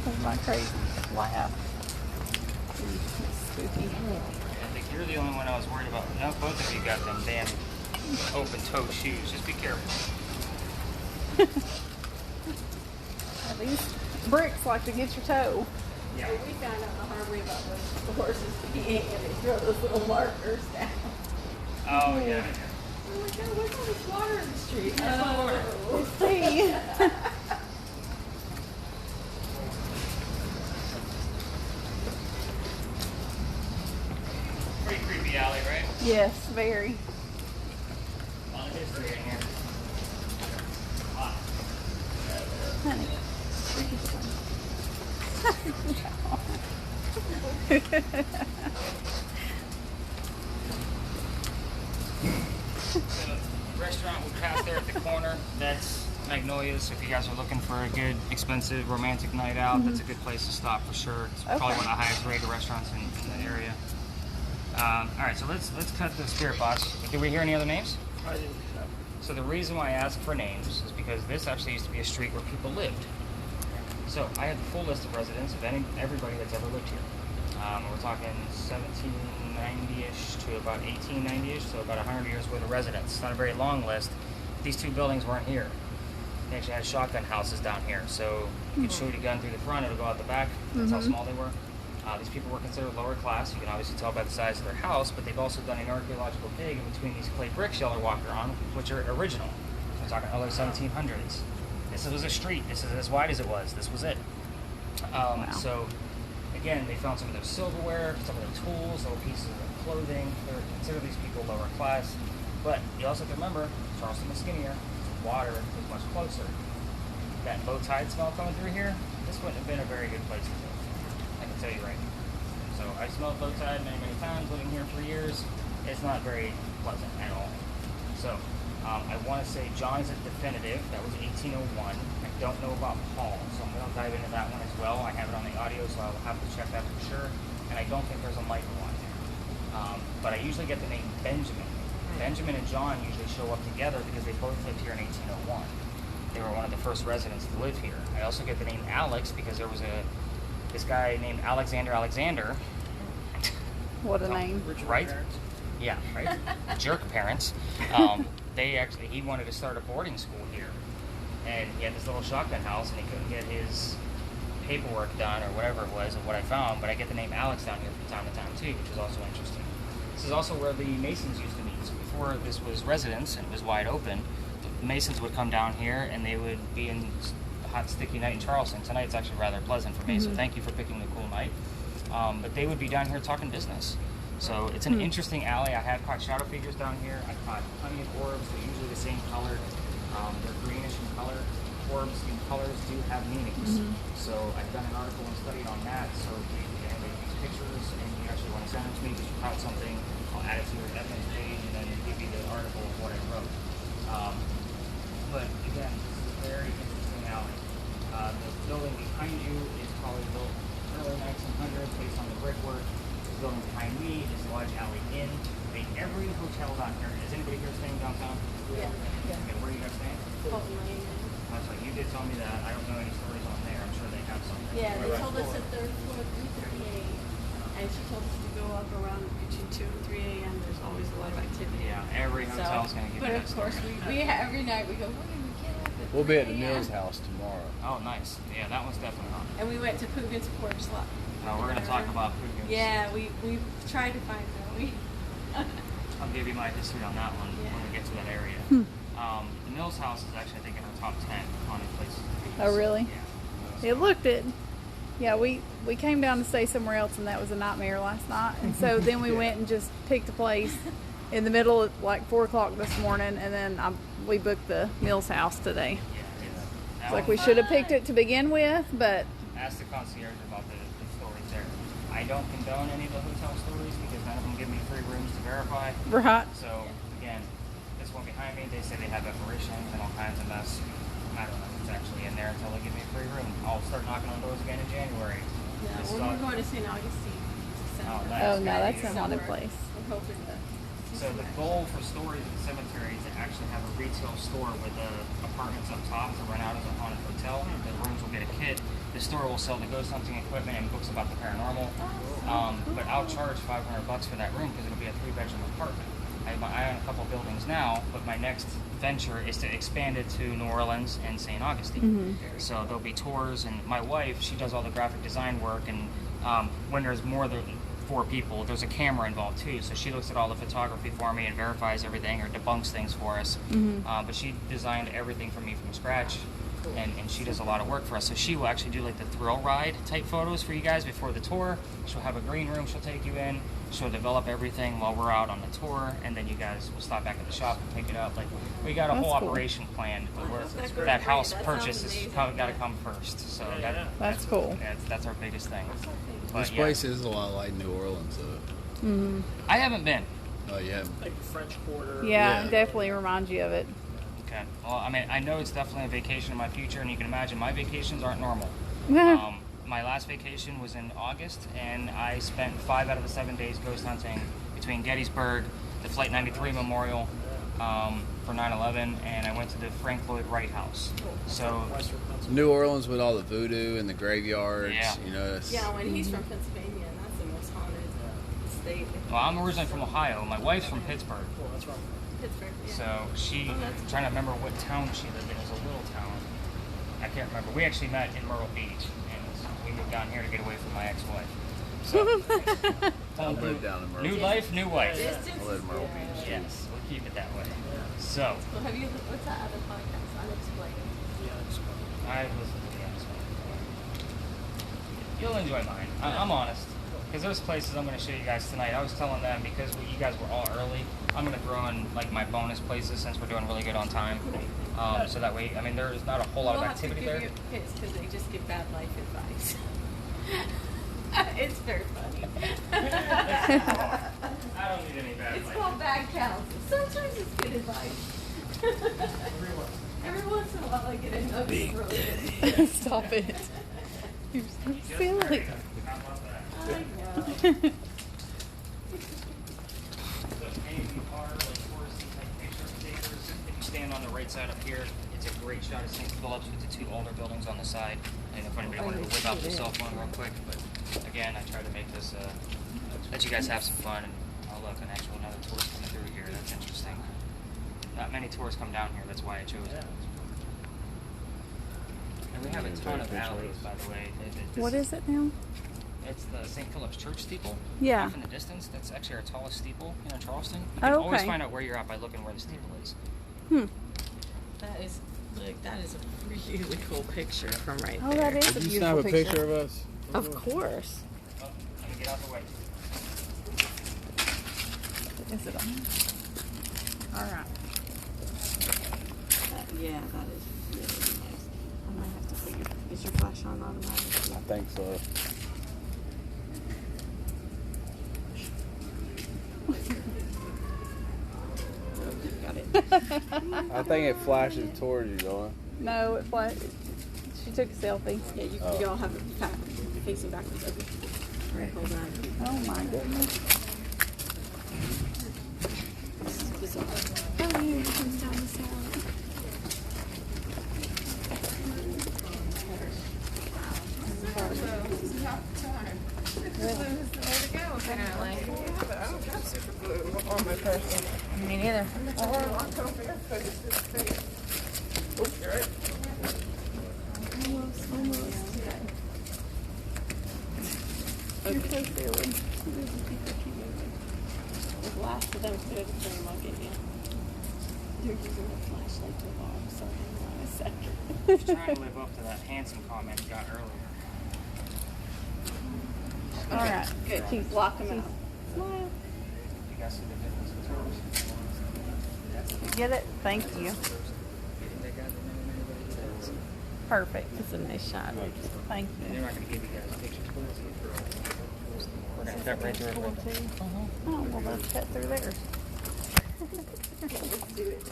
Oh, my crazy laugh. Spooky. I think you're the only one I was worried about. No, both of you got them damn open-toe shoes. Just be careful. These bricks like to get your toe. Yeah. We found out the hard way about the horses peeing and they throw those little markers down. Oh, yeah. I'm like, oh, where's all this water in the street? See? Pretty creepy alley, right? Yes, very. A lot of history in here. Honey. The restaurant we passed there at the corner, that's Magnolia's. If you guys are looking for a good, expensive, romantic night out, that's a good place to stop for sure. It's probably one of the highest rated restaurants in the area. All right, so let's cut the spirit box. Did we hear any other names? I didn't So the reason why I ask for names is because this actually used to be a street where people lived. So I have the full list of residents of everybody that's ever lived here. We're talking 1790-ish to about 1890-ish, so about 100 years worth of residents. It's not a very long list. These two buildings weren't here. They actually had shotgun houses down here, so you could shoot a gun through the front, it'll go out the back. That's how small they were. These people were considered lower class. You can obviously tell by the size of their house, but they've also done an archaeological dig in between these clay bricks y'all are walking on, which are original. I'm talking early 1700s. This was a street. This is as wide as it was. This was it. So, again, they found some of their silverware, some of their tools, little pieces of clothing. They consider these people lower class. But you also have to remember, Charleston was skinnier. Water was much closer. That low tide smell coming through here, this wouldn't have been a very good place to live. I can tell you right now. So I smelled low tide many, many times living here for years. It's not very pleasant at all. So I want to say John is a definitive. That was 1801. I don't know about Paul, so I'm going to dive into that one as well. I have it on the audio, so I'll have to check that for sure. And I don't think there's a Michael on there. But I usually get the name Benjamin. Benjamin and John usually show up together because they both lived here in 1801. They were one of the first residents to live here. I also get the name Alex because there was this guy named Alexander. What a name. Right? Yeah, right? Jerk parents. He wanted to start a boarding school here. And he had this little shotgun house and he couldn't get his paperwork done or whatever it was of what I found, but I get the name Alex down here from time to time too, which is also interesting. This is also where the Masons used to meet. So before this was residence and it was wide open, the Masons would come down here and they would be in a hot, sticky night in Charleston. Tonight's actually rather pleasant for me, so thank you for picking the cool night. But they would be down here talking business. So it's an interesting alley. I have caught shadow figures down here. I caught plenty of orbs. They're usually the same color. They're greenish in color. Orbs in colors do have meanings. So I've done an article and study on that. So if you get these pictures and you actually want to send them to me because you caught something, I'll add it to your evidence page and then give you the article of what I wrote. But again, this is a very interesting alley. The building behind you is probably built early 1900s based on the brickwork. The building behind me is the Lodge Alley Inn. Every hotel down here, is anybody here staying downtown? Yeah. Okay, where are you guys staying? Fulton Lane. That's right, you did tell me that. I don't know any stories on there. I'm sure they have something. Yeah, they told us at third floor, 338. And she told us to go up around between 2 and 3 a.m. There's always a lot of activity. Yeah, every hotel's going to give but you of that course, story. we every night we go, we're going to get up at We'll be at 3 the a.m. Mills house tomorrow. Oh, nice. Yeah, that one's definitely on. And we went to Pugin's Porch Slot. No, we're going to talk about Pugin's. Yeah, we tried to find that. I'll give you my history on that one when we get to that area. The Mills house is actually, I think, in our top 10 haunted places. Oh, really? Yeah. It looked it. Yeah, we came down to stay somewhere else, and that was a nightmare last night. And so then we went and just picked a place in the middle at like 4 o'clock this morning, and then we booked the Mills house today. Yeah. It's like we should have picked it to begin with, but Ask the concierge about the stories there. I don't condone any of the hotel stories because none of them give me free rooms to verify. right. So, again, this one behind me, they say they have apparitions and all kinds of mess. I don't know what's actually in there until they give me a free room. I'll start knocking on doors again in January. Yeah, This is well, all- we're going to St. Augustine. Oh, nice. Oh no, that's a So haunted we're- place. We're hoping to. So the goal for stories at the cemetery is to actually have a retail store with the apartments up top to rent out as a haunted hotel. The rooms will get a kit. The store will sell the ghost hunting equipment and books about the paranormal. But I'll charge $500 for that room because it'll be a 3-bedroom apartment. I own a couple buildings now, but my next venture is to expand it to New Orleans and St. Augustine. So there'll be tours, and my wife, she does all the graphic design work, and when there's more than 4 people, there's a camera involved too, so she looks at all the photography for me and verifies everything or debunks things for us. But she designed everything for me from scratch, and she does a lot of work for us. So she will actually do like the thrill ride type photos for you guys before the tour. She'll have a green room she'll take you in. She'll develop everything while we're out on the tour, and then you guys will stop back at the shop and pick it up. Like, we got a That's whole cool. operation planned, but That's that house great. That purchase sounds is amazing. got to come first. So That's cool. That's our biggest thing. But This yeah. place is a lot like New Orleans, though. I haven't been. Oh, yeah. Like the French Quarter. Yeah, Yeah. it definitely reminds you of it. Okay. Well, I mean, I know it's definitely a vacation in my future, and you can imagine my vacations aren't normal. My last vacation was in August, and I spent 5 out of the 7 days ghost hunting between Gettysburg, the Flight 93 Memorial, for 9/11, and I went to the Frank Lloyd Wright House. So Western Pennsylvania. New Orleans with all the voodoo and the graveyards. Yeah. You know, it's, Yeah, when he's from Pennsylvania, and that's the most haunted state. well, I'm originally from Ohio. My wife's from Pittsburgh. Well, that's right. Pittsburgh. Yeah. So she, Oh, that's trying to remember what town she lived in. It was a little town. I can't remember. We actually met in Myrtle Beach, and we moved down here to get away from my ex-wife. So, I live down in Myrtle new Beach. life, new wife. Distance I live in Myrtle is- Beach. Yes, we'll keep it that way. So, Well, have you? What's that other podcast? Unexplained. Yeah, it's I listened to the episode. You'll enjoy mine. I'm honest. Because there's places I'm going to show you guys tonight. I was telling them because you guys were all early, I'm going to throw in like my bonus places since we're doing really good on time. So that way, I mean, there's not a whole lot of activity there. We'll have to give you hits because they just give bad life advice. It's very funny. I don't need any bad It's advice. called bad counsel. Sometimes it's good advice. Every once in a while I get a nugget really good. Stop it. You're so Just silly. very good. How about that? I know. So any of you are like touristy type picture takers, if you stand on the right side up here, it's a great shot of St. Philip's with the two older buildings on the side. I don't know if anybody wanted to whip out their cell phone real quick, but again, I try to make this let you guys have some fun. And oh look, an actual another tourist coming through here. That's interesting. Not many tourists come down here. That's why I chose it. And we have a ton of alleys, by the way. What is it now? It's the St. Philip's Church steeple. Yeah. Off in the distance. That's actually our tallest steeple here in Charleston. You Oh, can always okay. find out where you're at by looking where the steeple is. That is a really cool picture from right Oh, there. that is a Did you beautiful snap a picture of us? Of course. Oh, let me get out the way. Is it on? All right. Yeah, that is really nice. I might have to put is your flash on automatically? I think so. Got it. I think it flashes towards you, though. No, it she took a selfie. Yeah, you all have it facing backwards. Okay. All right, hold on. Oh my goodness. Oh, here it comes down the side. Me neither. You're so silly. The last of them could have turned I'll get you. They're using the flashlight too long, so hang on a second. Just trying to live up to that handsome comment you got earlier. All right. Good. Keep Block them out. Smile. You guys see the difference in tourists? Get it? Thank you. Perfect. It's a nice shot. Thank They're you. not going to give you guys pictures. We're going to cut right through it. Oh, well, let's cut through there. Let's do it.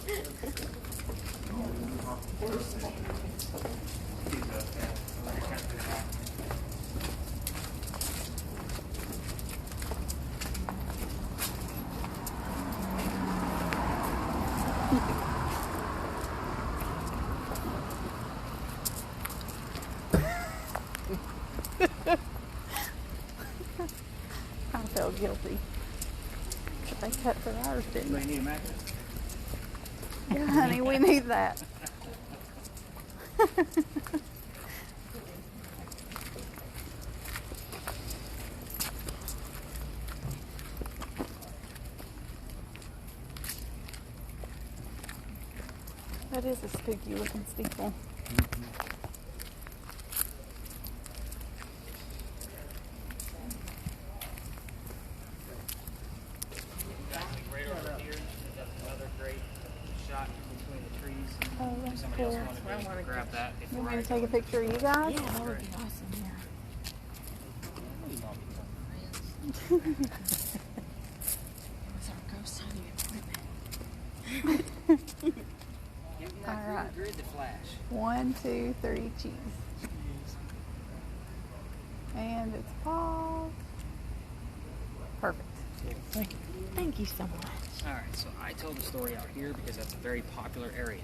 I felt guilty. But they cut through ours, didn't they? Need a magnet? Yeah, honey, we need that. That is a spooky looking steeple. Right over here, that's another great shot between the trees. Oh, that's If somebody else cool. wanted to grab that You before want I me to take a picture of you guys? Yeah, that would be awesome. Yeah. It was our ghost hunting appointment. All right. Grid the flash. 1, 2, 3, cheese. And it's paused. Perfect. Thank you. Thank you so much. All right, so I tell the story out here because that's a very popular area.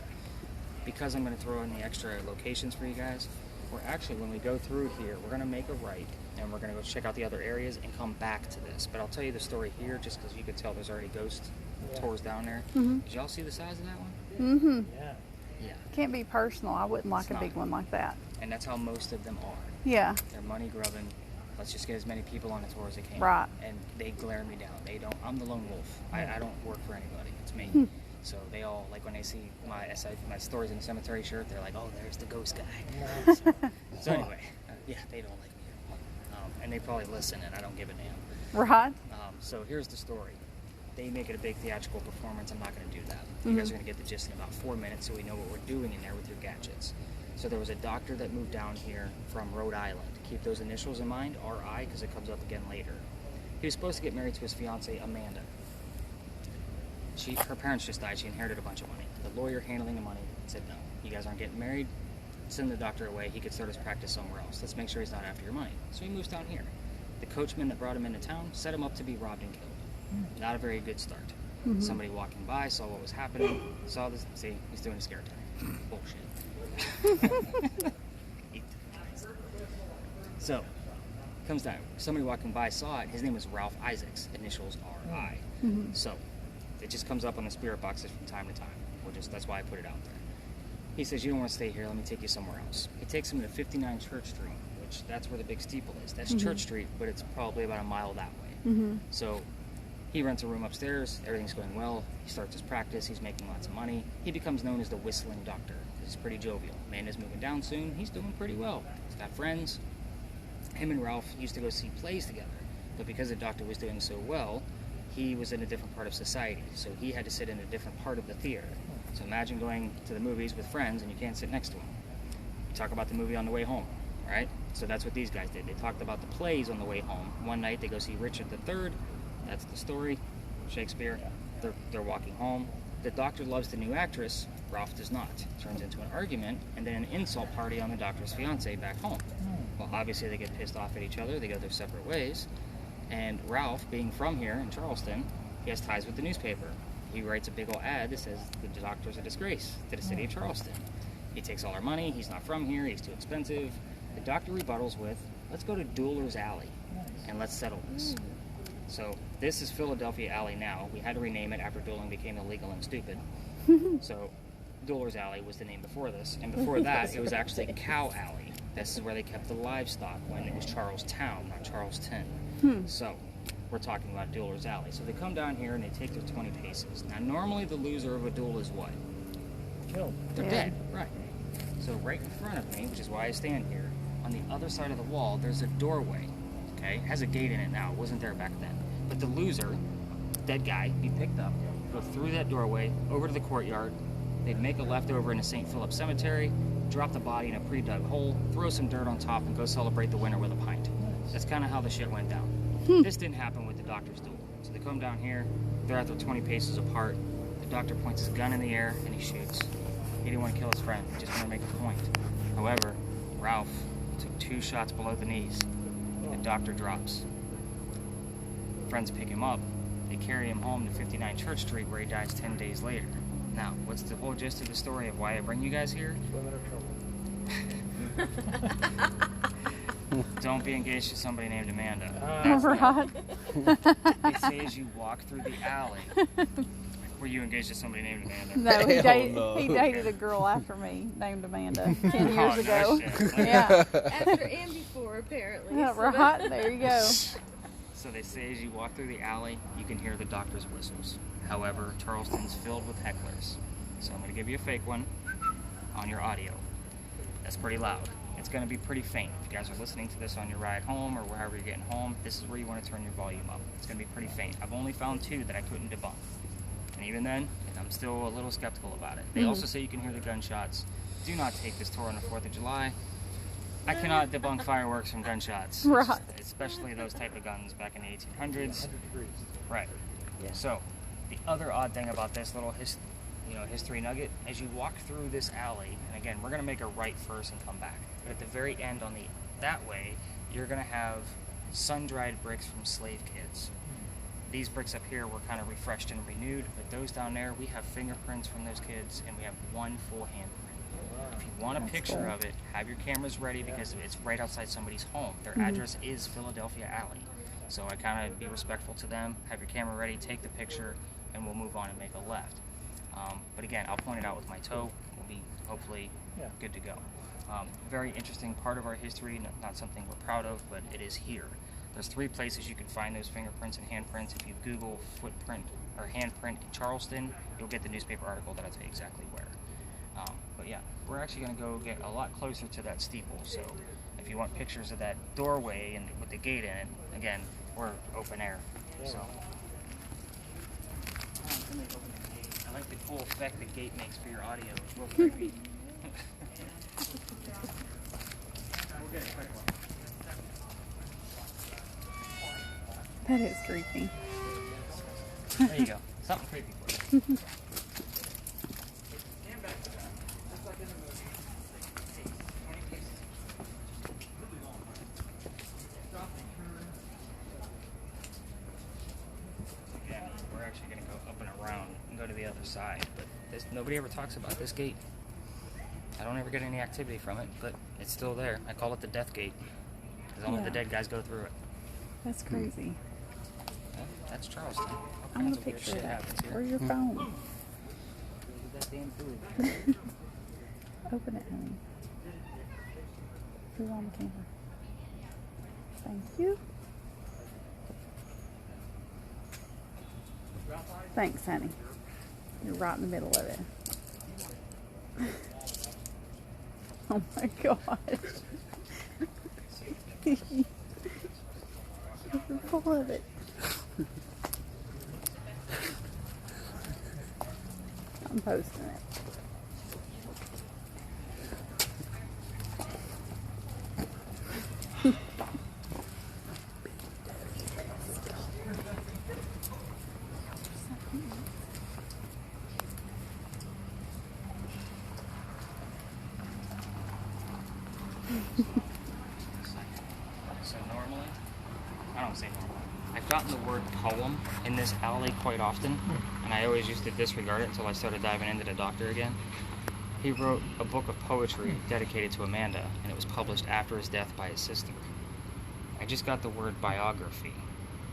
Because I'm going to throw in the extra locations for you guys, we're actually, when we go through here, we're going to make a right, and we're going to go check out the other areas and come back to this. But I'll tell you the story here just because you can tell there's already ghost tours down there. Did y'all see the size of that one? Mm-hmm. Yeah. Yeah. Can't be personal. I wouldn't like It's a not. big one like that. And that's how most of them are. Yeah. They're money grubbing. Let's just get as many people on the tour as they can. Right. And they glare me down. They don't. I'm the lone wolf. I don't work for anybody. It's me. So they all, like when they see my Stories in the Cemetery shirt, they're like, oh, there's the ghost guy. So anyway, yeah, they don't like me. And they probably listen, and I don't give a damn. Right. So here's the story. They make it a big theatrical performance. I'm not going to do that. You guys are going to get the gist in about 4 minutes so we know what we're doing in there with your gadgets. So there was a doctor that moved down here from Rhode Island. Keep those initials in mind, RI, because it comes up again later. He was supposed to get married to his fiancee, Amanda. Her parents just died. She inherited a bunch of money. The lawyer handling the money said, no, you guys aren't getting married. Send the doctor away. He could start his practice somewhere else. Let's make sure he's not after your money. So he moves down here. The coachman that brought him into town set him up to be robbed and killed. Not a very good start. Somebody walking by saw what was happening, saw this. See, he's doing a scare time. Bullshit. So, comes down. Somebody walking by saw it. His name was Ralph Isaacs. Initials R.I. So, it just comes up on the spirit boxes from time to time. That's why I put it out there. He says, you don't want to stay here. Let me take you somewhere else. He takes him to 59 Church Street, which that's where the big steeple is. That's Church Street, but it's probably about a mile that way. So he rents a room upstairs. Everything's going well. He starts his practice. He's making lots of money. He becomes known as the Whistling Doctor. He's pretty jovial. Amanda's moving down soon. He's doing pretty well. He's got friends. Him and Ralph used to go see plays together. But because the doctor was doing so well, he was in a different part of society. So he had to sit in a different part of the theater. So imagine going to the movies with friends and you can't sit next to them. You talk about the movie on the way home, right? So that's what these guys did. They talked about the plays on the way home. One night they go see Richard III. That's the story. Shakespeare. They're walking home. The doctor loves the new actress. Ralph does not. Turns into an argument and then an insult party on the doctor's fiance back home. Well, obviously they get pissed off at each other. They go their separate ways. And Ralph, being from here in Charleston, he has ties with the newspaper. He writes a big old ad that says the doctor's a disgrace to the city of Charleston. He takes all our money. He's not from here. He's too expensive. The doctor rebuttals with, let's go to Dueler's Alley and let's settle this. So this is Philadelphia Alley now. We had to rename it after dueling became illegal and stupid. So Dueler's Alley was the name before this. And before that, it was actually Cow Alley. This is where they kept the livestock when it was Charlestown, not Charleston. So we're talking about Dueler's Alley. So they come down here and they take their 20 paces. Now normally the loser of a duel is what? Killed. They're dead, right. So right in front of me, which is why I stand here, on the other side of the wall, there's a doorway. Okay, it has a gate in it now. It wasn't there back then. But the loser, dead guy, be picked up, go through that doorway, over to the courtyard. They'd make a left over in a St. Philip cemetery, drop the body in a pre-dug hole, throw some dirt on top, and go celebrate the winner with a pint. That's kind of how the shit went down. This didn't happen with the doctor's duel. So they come down here, they're at the 20 paces apart. The doctor points his gun in the air and he shoots. He didn't want to kill his friend, he just wanted to make a point. However, Ralph took 2 shots below the knees. The doctor drops. Friends pick him up. They carry him home to 59 Church Street where he dies 10 days later. Now, what's the whole gist of the story of why I bring you guys here? Women are trouble. Don't be engaged to somebody named Amanda. Right. They say as you walk through the alley. Were you engaged to somebody named Amanda? No, he no. dated a girl after me named Amanda 10 years Oh, ago. no shit. Yeah. After and before, apparently. Yeah, So right. There you go. So they say as you walk through the alley, you can hear the doctor's whistles. However, Charleston's filled with hecklers. So I'm going to give you a fake one on your audio. That's pretty loud. It's going to be pretty faint. If you guys are listening to this on your ride home or wherever you're getting home, this is where you want to turn your volume up. It's going to be pretty faint. I've only found 2 that I couldn't debunk. And even then, I'm still a little skeptical about it. They also say you can hear the gunshots. Do not take this tour on the 4th of July. I cannot debunk fireworks from gunshots. Right. Especially those type of guns back in the 1800s. 100 degrees. Right. Yeah. So, the other odd thing about this little history nugget, as you walk through this alley, and again, we're going to make a right first and come back. But at the very end on that way, you're going to have sun-dried bricks from slave kids. these bricks up here were kind of refreshed and renewed, but those down there, we have fingerprints from those kids, and we have one full handprint. If you want a picture cool. of it, have your cameras ready because it's right outside somebody's home. Their address is Philadelphia Alley. So I kind of be respectful to them, have your camera ready, take the picture, and we'll move on and make a left. But again, I'll point it out with my toe. We'll be hopefully good to go. Very interesting part of our history, not something we're proud of, but it is here. There's 3 places you can find those fingerprints and handprints. If you Google footprint or handprint in Charleston, you'll get the newspaper article that'll tell you exactly where. But yeah, we're actually going to go get a lot closer to that steeple. So if you want pictures of that doorway and with the gate in it, again, we're open air. So I like the cool effect the gate makes for your audio. It's real creepy. We'll get a quick one. That is creepy. There you go. Something creepy for you. Again, we're actually going to go up and around and go to the other side, but nobody ever talks about this gate. I don't ever get any activity from it, but it's still there. I call it the death gate, because only the dead guys go through it. That's crazy. Yeah, that's Charleston. All I'm kinds gonna of weird picture shit that. happens here. Where's your phone? Look at that damn food. Open it, honey. Put it on the camera. Thank you. Thanks, honey. You're right in the middle of it. Oh my gosh. You're full of it. I'm posting it. So normally, I don't say normally, I've gotten the word poem in this alley quite often, and I always used to disregard it until I started diving into the doctor again. He wrote a book of poetry dedicated to Amanda, and it was published after his death by his sister. I just got the word biography,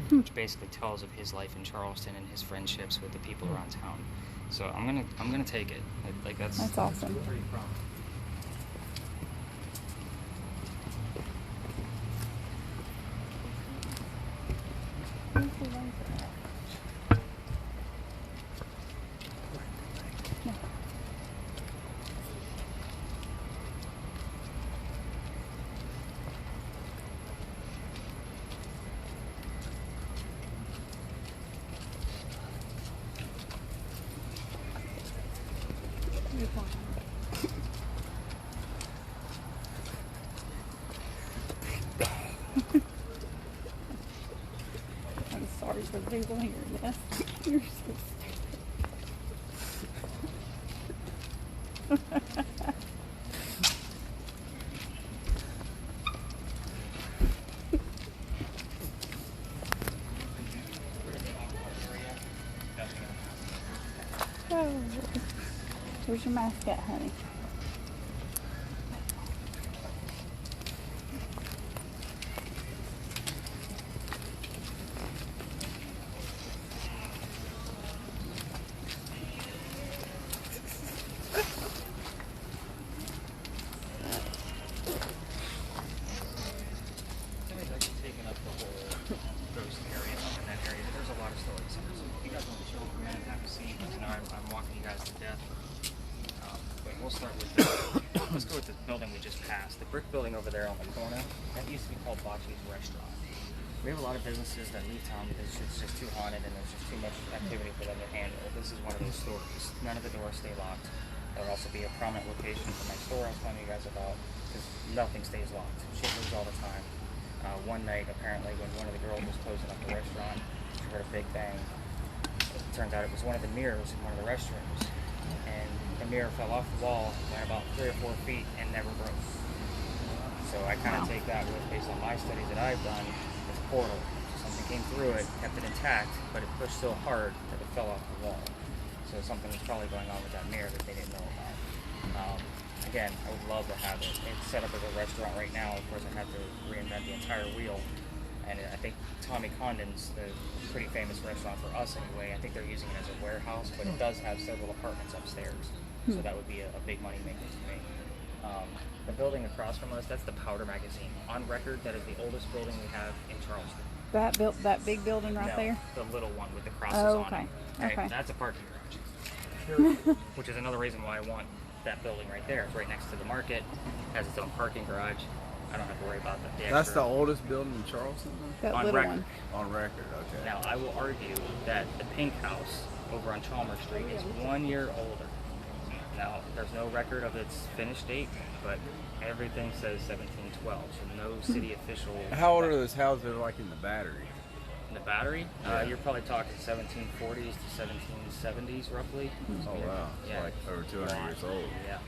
which basically tells of his life in Charleston and his friendships with the people around town. So I'm gonna take it. Like that's awesome. Pretty prompt. I'm sorry for the people hearing this. You're so stupid. Oh. Where's your mask at, honey? Somebody's actually taken up the whole ghost area up in that area. There's a lot of stories. So if you guys want to chill for a minute and have a seat, you know, I'm walking you guys to death. But we'll start with let's go with the building we just passed. The brick building over there on the corner, that used to be called Bocce's Restaurant. We have a lot of businesses that leave town because it's just too haunted and there's just too much activity for them to handle. This is one of those stores. None of the doors stay locked. There'll also be a prominent location for my store I was telling you guys about because nothing stays locked. Shit moves all the time. One night, apparently, when one of the girls was closing up the restaurant, she heard a big bang. It turns out it was one of the mirrors in one of the restrooms. And the mirror fell off the wall, went about 3 or 4 feet, and never broke. So I kind of take that with, based on my studies that I've done, as a portal to something came through it, kept it intact, but it pushed so hard that it fell off the wall. So something was probably going on with that mirror that they didn't know about. Again, I would love to have it. It's set up as a restaurant right now. Of course, I have to reinvent the entire wheel. And I think Tommy Condon's the pretty famous restaurant for us anyway. I think they're using it as a warehouse, but it does have several apartments upstairs. So that would be a big money maker to me. The building across from us, that's the Powder Magazine. On record, that is the oldest building we have in Charleston. That big building right No, there? the little one with the crosses Oh, on okay. it. Okay. That's a parking garage. Which is another reason why I want that building right there. It's right next to the market, has its own parking garage. I don't have to worry about the extra. That's the oldest building in Charleston, That On little record. one. on record. Okay. Now, I will argue that the Pink House over on Chalmers Street is 1 year older. Now, there's no record of its finish date, but everything says 1712, so no city official. How old are those houses like in the Battery? In the Battery? Yeah. You're probably talking 1740s to 1770s, roughly. Oh wow, it's Yeah. like over 200 years old. Yeah,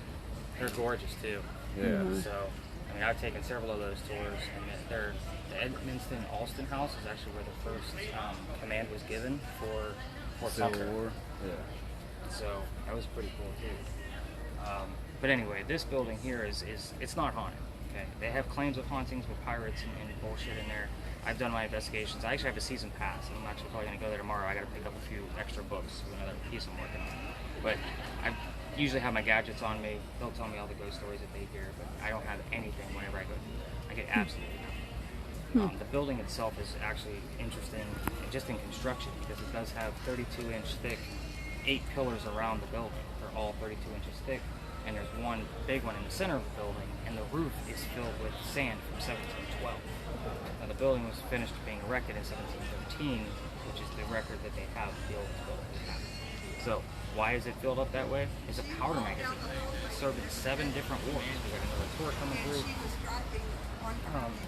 they're gorgeous too. Yeah. So, I mean, I've taken several of those tours, and they're, the Edmonston Alston House is actually where the first command was given for Fort Civil Sumter. War. Yeah. So that was pretty cool too. But anyway, this building here is it's not haunted. Okay, they have claims of hauntings with pirates and bullshit in there. I've done my investigations. I actually have a season pass, and I'm actually probably going to go there tomorrow. I got to pick up a few extra books for another piece I'm working on. But I usually have my gadgets on me. They'll tell me all the ghost stories that they hear, but I don't have anything whenever I go through there. I get absolutely nothing. The building itself is actually interesting, just in construction, because it does have 32-inch thick, 8 pillars around the building. They're all 32 inches thick, and there's one big one in the center of the building, and the roof is filled with sand from 1712. Now, the building was finished being erected in 1713, which is the record that they have of the oldest building we have. So, why is it filled up that way? It's a powder magazine. It served in 7 different wars. We got another tour coming through.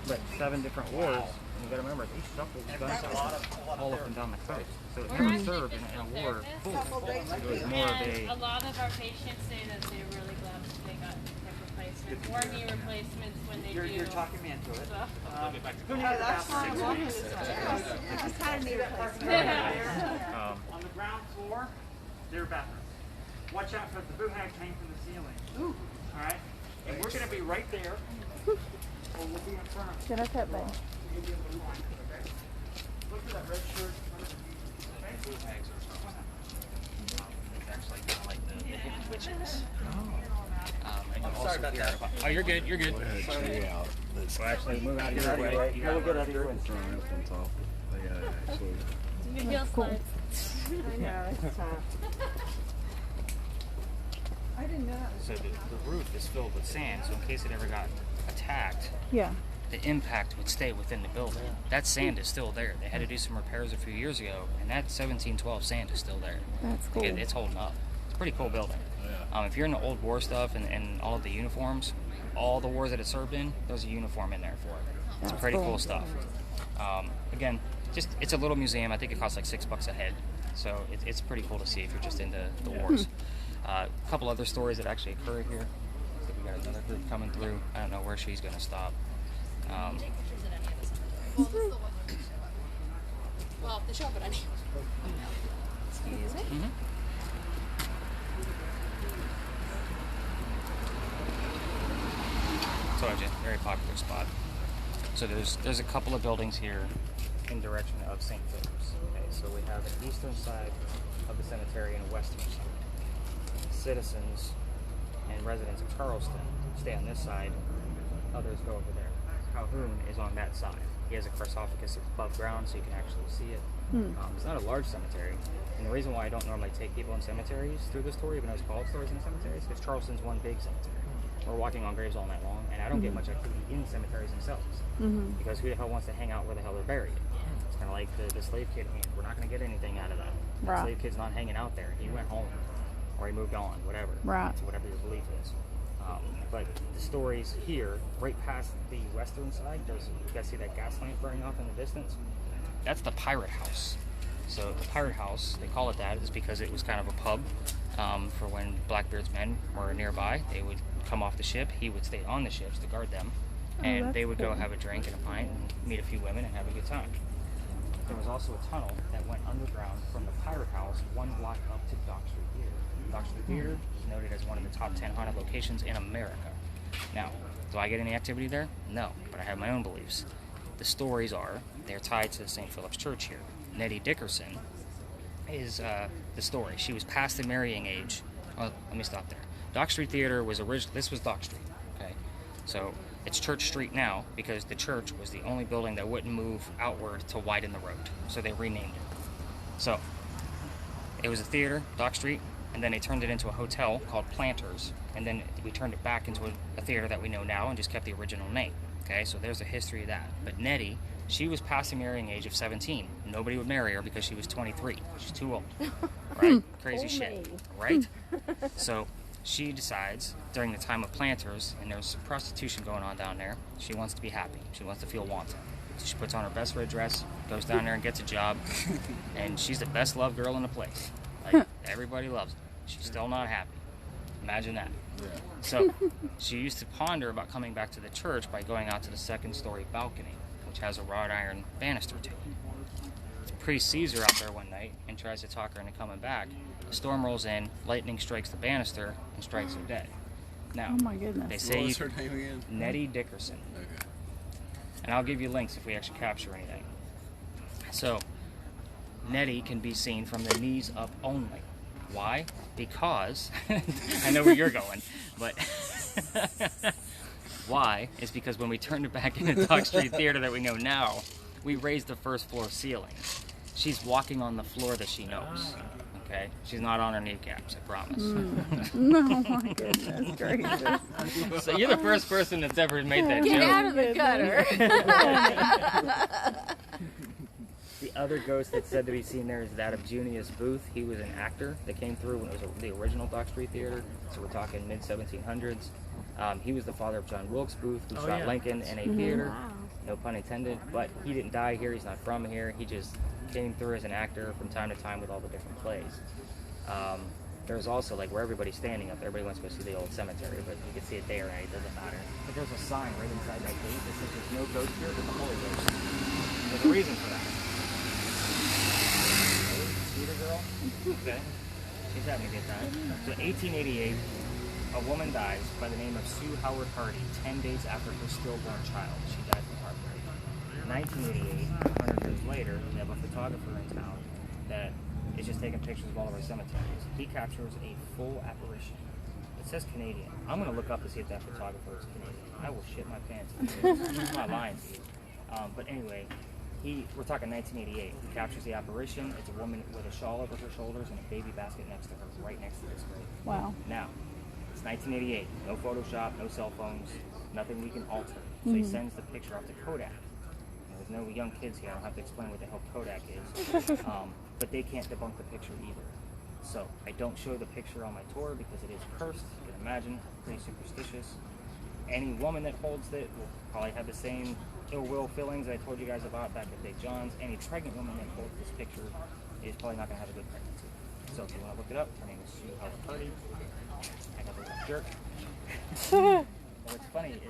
But 7 different wars. And you gotta remember, these shuffles guns all up and down the coast. So it never served in a war fully. It was more of And a a. lot of our patients say that they're really glad that they got hip replacements or knee replacements when they do. You're talking me into it. That's why I wanted this one. Just had a knee replacement. On the ground floor, their bathroom. Watch out for the boom hag hang from the ceiling. All right, and we're going to be right there, or we'll be in front of. Get up that bed. Look at that red shirt. It's actually kind of like the hidden witches. And you also hear about. Oh, you're good. You're good. Tree out. That's Well, actually, move out of your way. You got Get out of your way. thrown up on top. They actually. Miguel slides. I know, it's tough. I didn't know that was. So the roof is filled with sand, so in case it ever got attacked, Yeah. the impact would stay within the building. That sand is still there. They had to do some repairs a few years ago, and that 1712 sand is still there. That's cool. It's holding up. It's a pretty cool building. If you're into old war stuff and all of the uniforms, all the wars that it served in, there's a uniform in there for it. It's That's pretty cool. cool stuff. Again, it's a little museum. I think it costs like $6 a head, so it's pretty cool to see if you're just into the wars. A couple other stories that actually occur here. So we got another group coming through. I don't know where she's going to stop. Well, the show, but anyway. Excuse me. Told you, very popular spot. So there's a couple of buildings here in direction of St. Philip's. Okay, so we have an eastern side of the cemetery and a western side. Citizens and residents of Charleston stay on this side. Others go over there. Calhoun is on that side. He has a sarcophagus above ground, so you can actually see it. It's not a large cemetery, and the reason why I don't normally take people in cemeteries through the story, even though it's called Stories in Cemeteries, is because Charleston's one big cemetery. We're walking on graves all night long, and I don't get much activity in cemeteries themselves, because who the hell wants to hang out where the hell they're buried? It's kind of like the slave kid. We're not going to get anything out of that. The Right. slave kid's not hanging out there. He went home, or he moved on, whatever. Right. To whatever your belief is. But the stories here, right past the western side, you guys see that gas lamp burning off in the distance? That's the pirate house. So the pirate house, they call it that, is because it was kind of a pub for when Blackbeard's men were nearby. They would come off the ship. He would stay on the ships to guard them. And that's they would go cool. have a drink and a pint and meet a few women and have a good time. there was also a tunnel that went underground from the Pirate House 1 block up to Dock Street Theater. Dock Street Theater is noted as one of the top 10 haunted locations in America. Now, do I get any activity there? No, but I have my own beliefs. The stories are, they're tied to St. Philip's Church here. Nettie Dickerson is the story. She was past the marrying age. Oh, let me stop there. Dock Street Theater was this was Dock Street, okay? So it's Church Street now because the church was the only building that wouldn't move outward to widen the road. So they renamed it. So it was a theater, Dock Street, and then they turned it into a hotel called Planters, and then we turned it back into a theater that we know now and just kept the original name. Okay, so there's a history of that. But Nettie, she was past the marrying age of 17. Nobody would marry her because she was 23. She's too old. Right? Crazy shit. Right? So she decides during the time of Planters, and there's prostitution going on down there, she wants to be happy. She wants to feel wanted. So she puts on her best red dress, goes down there and gets a job, and she's the best loved girl in the place. Like, everybody loves her. She's still not happy. Imagine that. Yeah. So she used to ponder about coming back to the church by going out to the second-story balcony, which has a wrought iron banister to it. The priest sees her out there one night and tries to talk her into coming back. A storm rolls in, lightning strikes the banister, and strikes her dead. Now, oh my goodness. They say what was her name again? Nettie Dickerson. Okay. And I'll give you links if we actually capture anything. So, Nettie can be seen from the knees up only. Why? Because, I know where you're going, but why is because when we turned it back into Dock Street Theater that we know now, we raised the first floor ceiling. She's walking on the floor that she knows. Okay? She's not on her kneecaps, I promise. No, my goodness gracious. So you're the first person that's ever made that Get joke. out of the gutter. The other ghost that's said to be seen there is that of Junius Booth. He was an actor that came through when it was the original Dock Street Theater, so we're talking mid-1700s. He was the father of John Wilkes Booth, who shot Lincoln in a theater. Wow. No pun intended, but he didn't die here. He's not from here. He just came through as an actor from time to time with all the different plays. There's also, like, where everybody's standing up, everybody wants to go see the old cemetery, but you can see it day or night, it doesn't matter. But there's a sign right inside that gate that says there's no ghost here, but the Holy Ghost. There's a reason for that. Scooter girl? Okay. She's having a good time. So 1888, a woman dies by the name of Sue Howard Hardy 10 days after her stillborn child. She died from heartbreak. 1988, 100 years later, we have a photographer in town that is just taking pictures of all of our cemeteries. He captures a full apparition. It says Canadian. I'm going to look up to see if that photographer is Canadian. I will shit my pants. I'm not lying to you. But anyway, we're talking 1988. He captures the apparition. It's a woman with a shawl over her shoulders and a baby basket next to her, right next to this grave. Wow. Now, it's 1988. No Photoshop, no cell phones, nothing we can alter. So he sends the picture off to Kodak. There's no young kids here. I don't have to explain what the hell Kodak is. But they can't debunk the picture either. So I don't show the picture on my tour because it is cursed. You can imagine, pretty superstitious. Any woman that holds it will probably have the same ill will feelings I told you guys about back at Big John's. Any pregnant woman that holds this picture is probably not going to have a good pregnancy. So if you want to look it up, her name is Sue Howard Hardy. I got a jerk. And what's funny is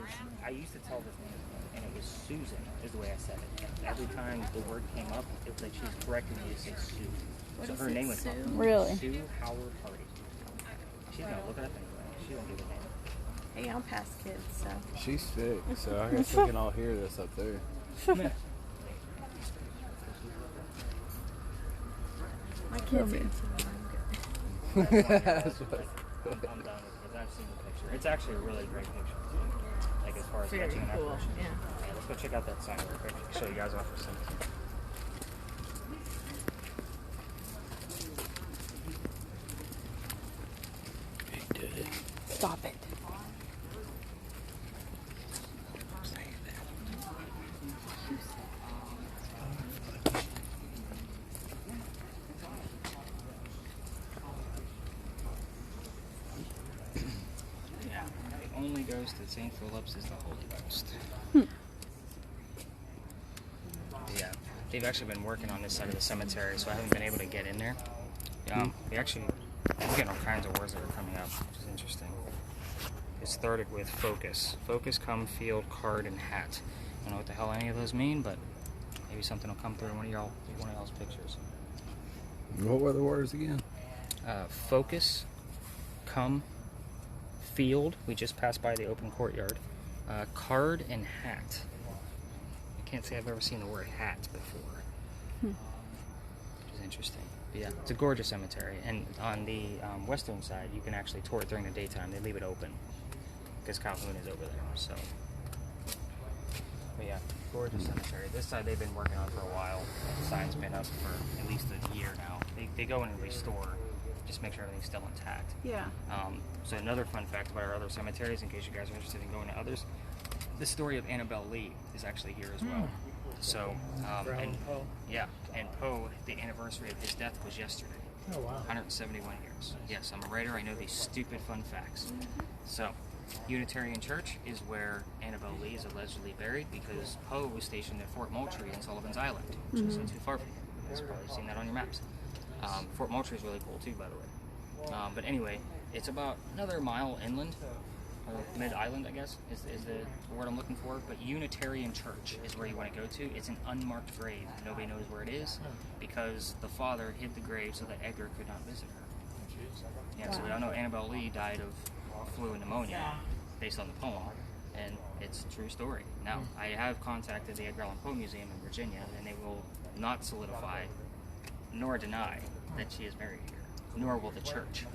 I used to tell this name, and it was Susan, is the way I said it. And every time the word came up, it was like she was correcting me to say Sue. So her name was Sue? Really? Sue Howard Hardy. She's going to look it up anyway. She won't give a name. Hey, I'm past kids, so. She's sick, so I guess we can all hear this up there. My kids eat I'm done with it because I've seen the picture. It's actually a really great picture. Like as far as Very catching an cool, apparition. yeah. Let's go check out that sign real quick. I'll show you guys off for some. Stop it. Yeah, the only ghost at St. Philip's is the Holy Ghost. Yeah, they've actually been working on this side of the cemetery, so I haven't been able to get in there. We're getting all kinds of words that are coming up, which is interesting. It started with focus. Focus, come, field, card, and hat. I don't know what the hell any of those mean, but Maybe something will come through in one of y'all's pictures. What were the words again? Focus, come, field. We just passed by the open courtyard. Card and hat. I can't say I've ever seen the word hat before. Which is interesting. But yeah, it's a gorgeous cemetery. And on the western side, you can actually tour it during the daytime. They leave it open because Calhoun is over there. So, but yeah, gorgeous cemetery. This side they've been working on for a while. The sign's been up for at least a year now. They go in and restore, just make sure everything's still intact. Yeah. So another fun fact about our other cemeteries, in case you guys are interested in going to others, the story of Annabelle Lee is actually here as well. So, and Poe. yeah, and Poe, the anniversary of his death was yesterday. Oh wow. 171 years. Yes, I'm a writer. I know these stupid fun facts. So, Unitarian Church is where Annabelle Lee is allegedly buried because Poe was stationed at Fort Moultrie in Sullivan's Island, which isn't too far from here. You guys have probably seen that on your maps. Fort Moultrie is really cool too, by the way. But anyway, it's about another mile inland, or mid-island, I guess, is the word I'm looking for. But Unitarian Church is where you want to go to. It's an unmarked grave. Nobody knows where it is because the father hid the grave so that Edgar could not visit her. Yeah, so we all know Annabelle Lee died of flu and pneumonia based on the poem, and it's a true story. Now, I have contacted the Edgar Allan Poe Museum in Virginia, and they will not solidify nor deny that she is buried here, nor will the church.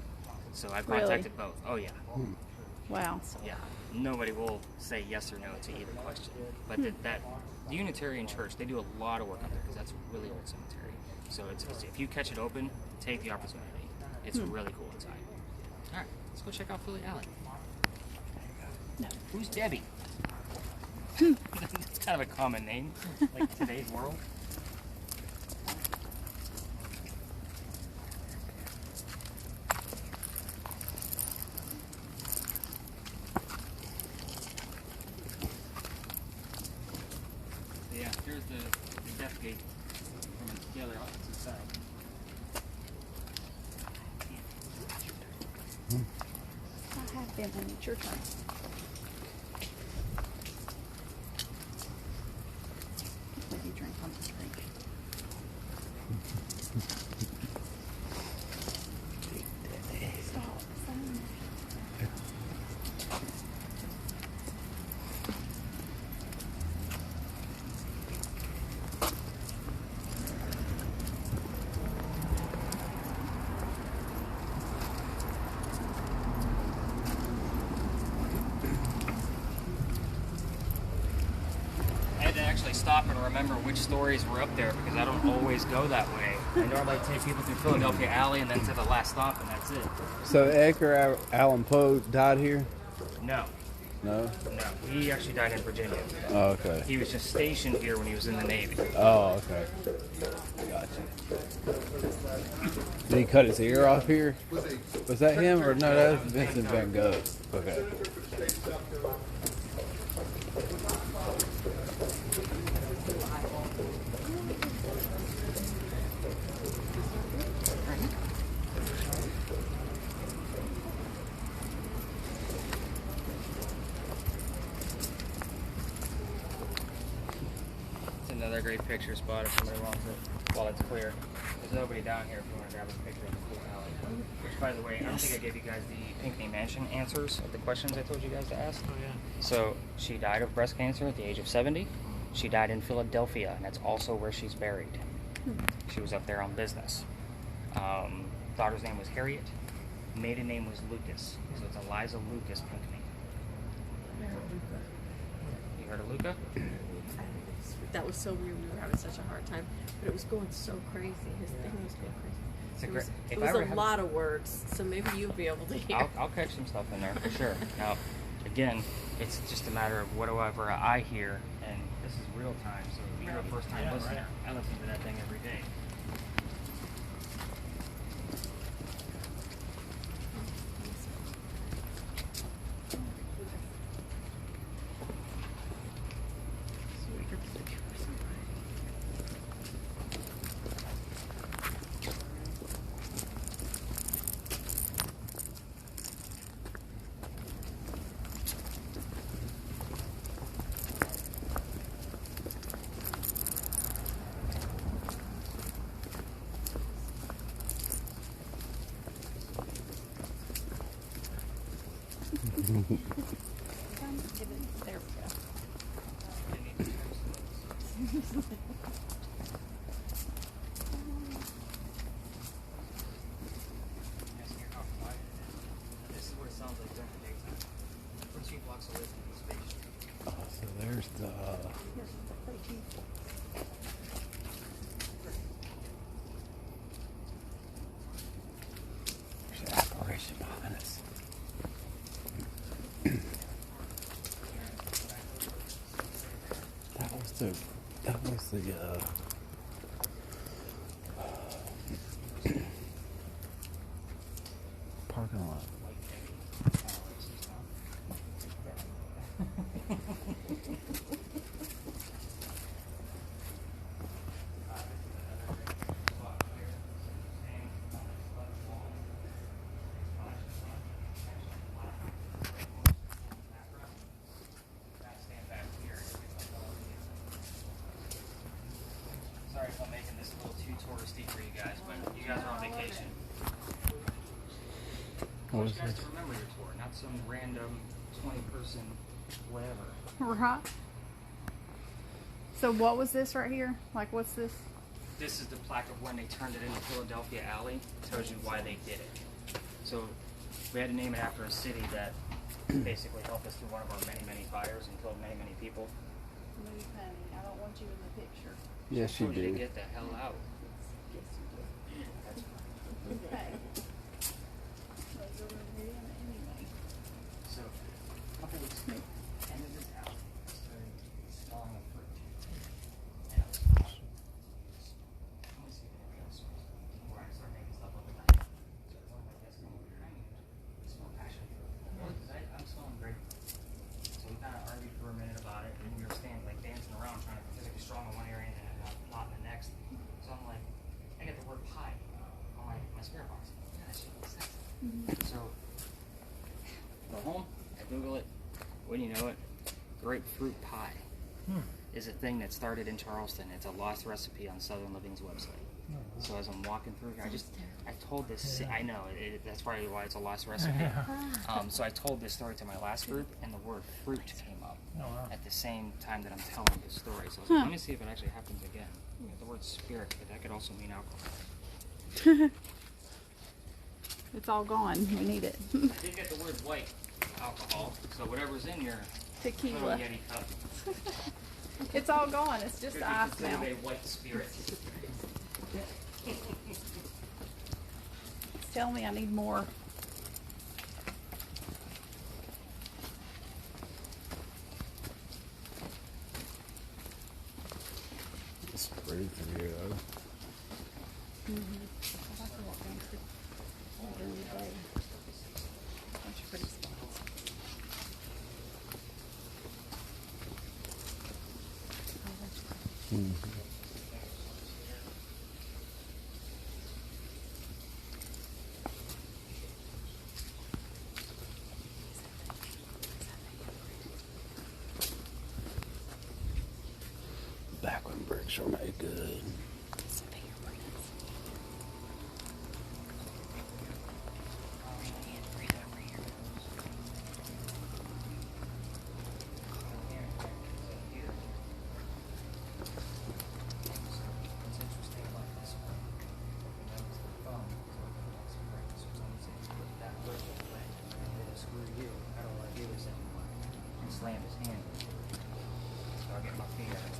So I've contacted both. Oh yeah. Wow. Yeah. Nobody will say yes or no to either question. But the Unitarian Church, they do a lot of work up there because that's a really old cemetery. So it's if you catch it open, take the opportunity. It's really cool inside. All right, let's go check out Philly Alley. No. Who's Debbie? It's kind of a common name, like today's world. Yeah, here's the death gate from the other opposite side. I have been in church. What do you drink on this drink? Stop. I had to actually stop and remember which stories were up there because I don't always go that way. I normally take people through Philadelphia Alley and then to the last stop, and that's it. So Edgar Allan Poe died here? No, No? no. He actually died in Virginia. Oh, okay. He was just stationed here when he was in the Navy. Oh, okay. Gotcha. Did he cut his ear off here? Was that him or no? That was Vincent Van Gogh. Okay. It's another great picture spot if somebody wants it while it's clear. There's nobody down here if you want to grab a picture of the cool alley. Which, by the way, I don't think I gave you guys the Pinckney Mansion answers of the questions I told you guys to ask. Oh yeah. So she died of breast cancer at the age of 70. She died in Philadelphia, and that's also where she's buried. She was up there on business. Daughter's name was Harriet. Maiden name was Lucas. So it's Eliza Lucas Pinckney. You heard of Luca? That was so weird. We were having such a hard time, but it was going so crazy. His thing was going crazy. It was a lot of words, so maybe you'll be able to hear. I'll catch some stuff in there for sure. Now, again, it's just a matter of whatever I hear, and this is real time, so if you're a first time listener, I listen to that thing every day. There we go. This is what it sounds like during the daytime. We're 2 blocks away from the station. Oh, so there's the. There's an apparition behind us. That was the parking lot. Sorry if I'm making this a little too touristy for you guys, but you guys are on vacation. I want you guys to remember your tour, not some random 20-person whatever. Right. So what was this right here? Like, what's this? This is the plaque of when they turned it into Philadelphia Alley. It tells you why they did it. So we had to name it after a city that basically helped us through one of our many, many fires and killed many, many people. Move, honey. I don't want you in the picture. Yes, you Told you to do. get the hell out. Okay. Those are really in anyway. So, a couple weeks ago, ended this out, started smelling the fruit. And I was let me see if it else before I start making stuff up at night. So it's like, that's not what you're hanging. Smell passion fruit. Because I'm smelling great. So we kind of argued for a minute about it, and we were standing, like, dancing around, trying to be physically strong in one area and not in the next. So I'm like, I got the word pie on my spirit box. Yeah, that shit makes sense. So, go home, I Google it, wouldn't you know it, grapefruit pie is a thing that started in Charleston. It's a lost recipe on Southern Living's website. So as I'm walking through here, I told this, I know, that's probably why it's a lost recipe. So I told this story to my last group, and the word fruit came up at the same time that I'm telling this story. So I was like, let me see if it actually happens again. We got the word spirit, but that could also mean alcohol. It's all gone. We need it. I did get the word white alcohol, so whatever's in your little Tequila. Yeti cup It's all gone. It's just could be ice considered now. a white spirit. Tell me I need more. It's pretty through here though. Bunch of pretty spots. Back when bricks were made good. What's interesting about this one, it's the thumb, so someone said, put that virgin away, and then screw you, I don't want to do this anymore, and slammed his hand. So I'll get my feet out.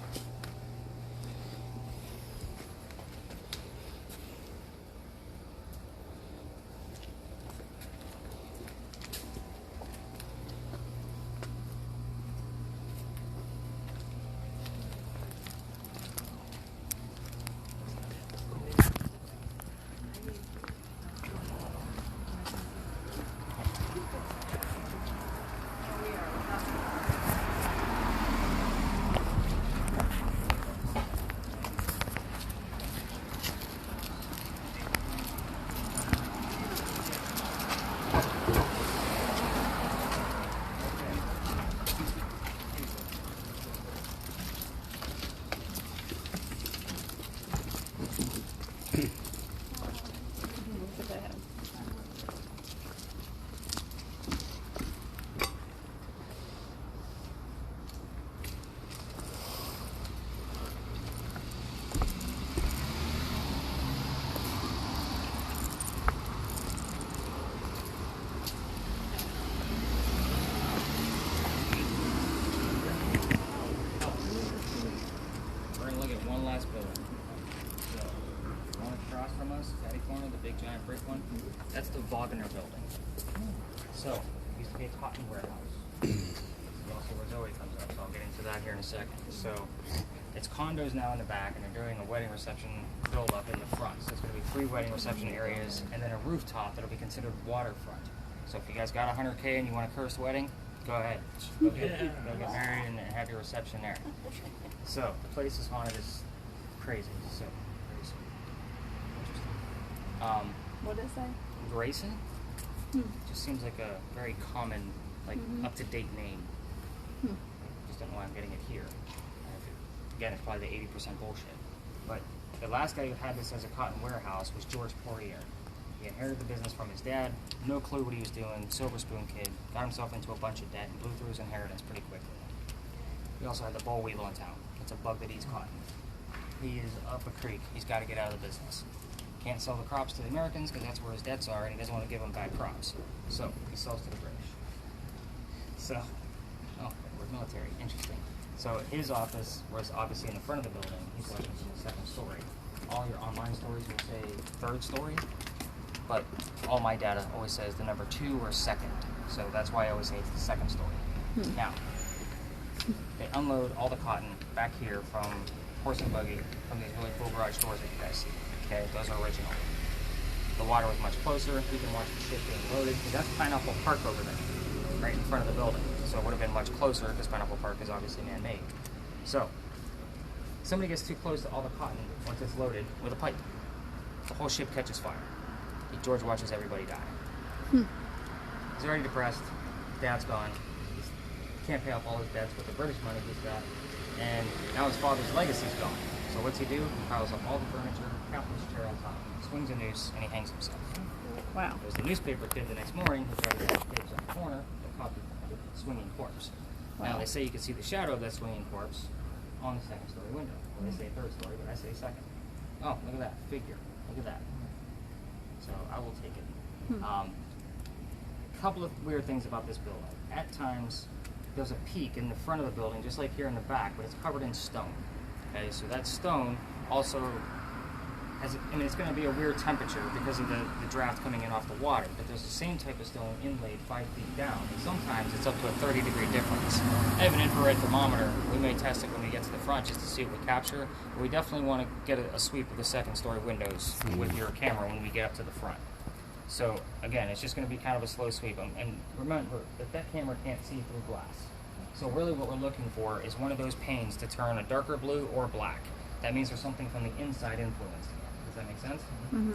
this fatty corner, the big giant brick one, that's the Wagner building. So, it used to be a cotton warehouse. Also where Zoe comes up, so I'll get into that here in a second. So, it's condos now in the back, and they're doing a wedding reception build up in the front. So, it's going to be 3 wedding reception areas, and then a rooftop that'll be considered waterfront. So, if you guys got 100K and you want a cursed wedding, go ahead. Go get married and have your reception there. So, the place is haunted as crazy. So, interesting. What is that? Grayson? Just seems like a very common, like up-to-date name. Just don't know why I'm getting it here. Again, it's probably the 80% bullshit. But the last guy who had this as a cotton warehouse was George Poirier. He inherited the business from his dad, no clue what he was doing, silver spoon kid, got himself into a bunch of debt, and blew through his inheritance pretty quickly. He also had the boll weevil in town. It's a bug that eats cotton. He is up a creek. He's got to get out of the business. Can't sell the crops to the Americans because that's where his debts are, and he doesn't want to give them bad crops. So he sells to the British. So, we're military. Interesting. So his office was obviously in the front of the building. He's watching from the 2nd story. All your online stories will say 3rd story, but all my data always says the number 2 or 2nd. So that's why I always say it's the 2nd story. Now, they unload all the cotton back here from horse and buggy from these really cool garage doors that you guys see. Okay, those are original. The water was much closer. You can watch the ship being loaded. That's Pineapple Park over there, right in front of the building. So it would have been much closer because Pineapple Park is obviously man-made. So, somebody gets too close to all the cotton once it's loaded with a pipe. The whole ship catches fire. George watches everybody die. He's already depressed. Dad's gone. He can't pay off all his debts with the British money he's got. And now his father's legacy's gone. So what's he do? He piles up all the furniture, captain's chair on top, swings a noose, and he hangs himself. Wow. There's the newspaper kid the next morning who tried to get the kids on the corner that caught the swinging corpse. Wow. Now they say you can see the shadow of that swinging corpse on the 2nd story window. Well, they say 3rd story, but I say 2nd. Oh, look at that figure. Look at that. So I will take it. Couple of weird things about this building. At times, there's a peak in the front of the building, just like here in the back, but it's covered in stone. Okay, so that stone also has, it's going to be a weird temperature because of the draft coming in off the water, but there's the same type of stone inlaid 5 feet down, and sometimes it's up to a 30-degree difference. I have an infrared thermometer. We may test it when we get to the front just to see what we capture, but we definitely want to get a sweep of the 2nd story windows with your camera when we get up to the front. So, again, it's just going to be kind of a slow sweep. And remember that camera can't see through glass. So really what we're looking for is one of those panes to turn a darker blue or black. That means there's something from the inside influencing it. Does that make sense?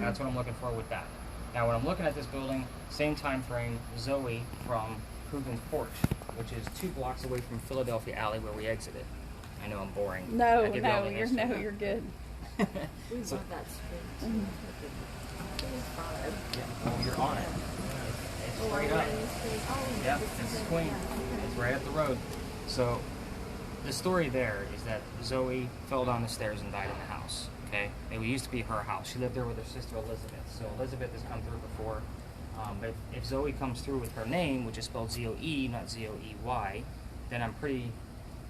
That's what I'm looking for with that. Now, when I'm looking at this building, same time frame, Zoe from Coogan's Porch, which is 2 blocks away from Philadelphia Alley where we exited. I know I'm boring. No, you're good. We love that street. Oh, you're on it. It's straight up. Yep, it's Queen. It's right up the road. So, the story there is that Zoe fell down the stairs and died in the house. Okay? It used to be her house. She lived there with her sister Elizabeth. So, Elizabeth has come through before. But if Zoe comes through with her name, which is spelled Z-O-E, not Z-O-E-Y, then I'm pretty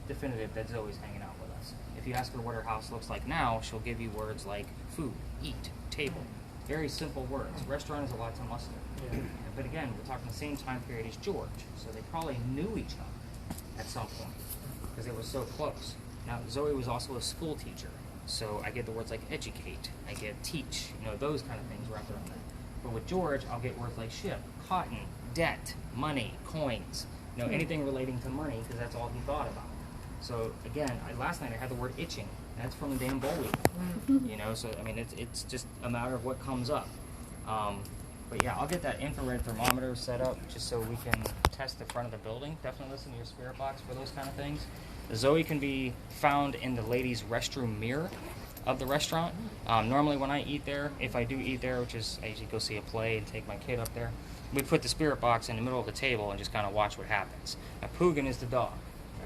definitive that Zoe's hanging out with us. If you ask her what her house looks like now, she'll give you words like food, eat, table. Very simple words. Restaurant is a lot to muster. But again, we're talking the same time period as George, so they probably knew each other at some point because they were so close. Now, Zoe was also a school teacher, so I get the words like educate, I get teach, those kind of things wrapped around that. But with George, I'll get words like ship, cotton, debt, money, coins, anything relating to money because that's all he thought about. So again, last night I had the word itching. That's from the damn boll weevil. So it's just a matter of what comes up. But yeah, I'll get that infrared thermometer set up just so we can test the front of the building. Definitely listen to your spirit box for those kind of things. The Zoe can be found in the ladies' restroom mirror of the restaurant. Normally when I eat there, if I do eat there, which is I usually go see a play and take my kid up there, we put the spirit box in the middle of the table and just kind of watch what happens. Now, Poogan is the dog.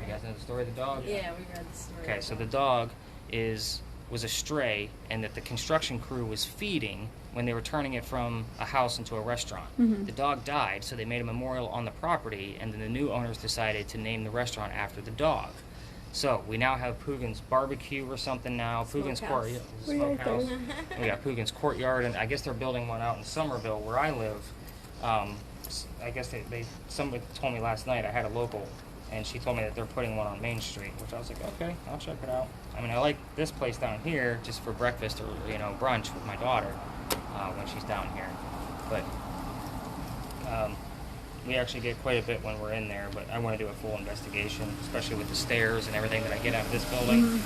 You guys know the story of the dog? Yeah, we read the story. Okay, so the dog was a stray, and that the construction crew was feeding when they were turning it from a house into a restaurant. The dog died, so they made a memorial on the property, and then the new owners decided to name the restaurant after the dog. So we now have Poogan's barbecue or something now. Poogan's court, We ate smokehouse. there. We got Poogan's courtyard, and I guess they're building one out in Somerville where I live. I guess somebody told me last night. I had a local, and she told me that they're putting one on Main Street, which I was like, okay, I'll check it out. I mean, I like this place down here just for breakfast or brunch with my daughter when she's down here, but. We actually get quite a bit when we're in there, but I want to do a full investigation, especially with the stairs and everything that I get out of this building.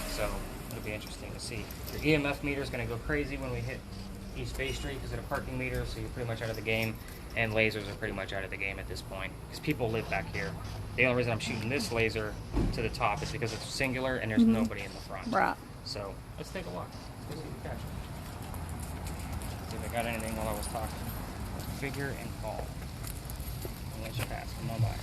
So it'll be interesting to see. Your EMF meter is going to go crazy when we hit East Bay Street because of the parking meter, so you're pretty much out of the game. And lasers are pretty much out of the game at this point because people live back here. The only reason I'm shooting this laser to the top is because it's singular and there's nobody in the front. Right. So let's take a look. Let's go see the catch. See if I got anything while I was talking. Figure and call. I'll let you pass. Come on by.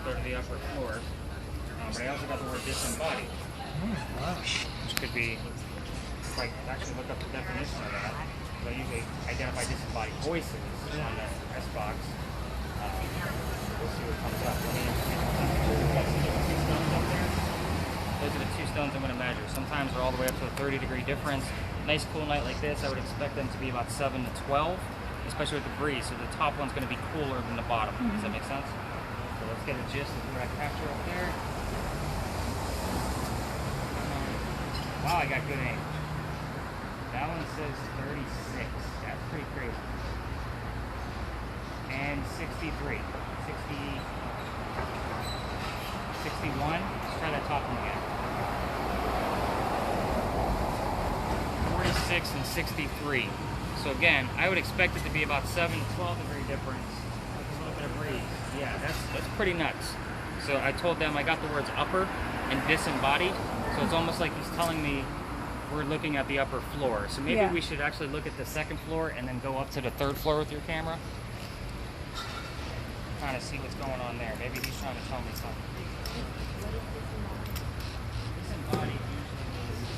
Go to the upper floors, but I also got the word disembodied, which could be, if I actually look up the definition of that, I usually identify disembodied voices on the S box. We'll see what comes up. Those are the two stones I'm going to measure. Sometimes they're all the way up to a 30-degree difference. Nice cool night like this, I would expect them to be about 7 to 12, especially with the breeze. So the top one's going to be cooler than the bottom. Does that make sense? So let's get a gist of what I capture up there. Wow, I got good aim. That one says 36. That's pretty crazy. And 63. 61. Let's try that top one again. 46 and 63. So again, I would expect it to be about 7 to 12 degree difference. A little bit of breeze. Yeah, that's pretty nuts. So I told them I got the words upper and disembodied. So it's almost like he's telling me we're looking at the upper floor. So maybe we should actually look at the second floor and then go up to the third floor with your camera. Kind of see what's going on there. Maybe he's trying to tell me something. Disembodied usually means,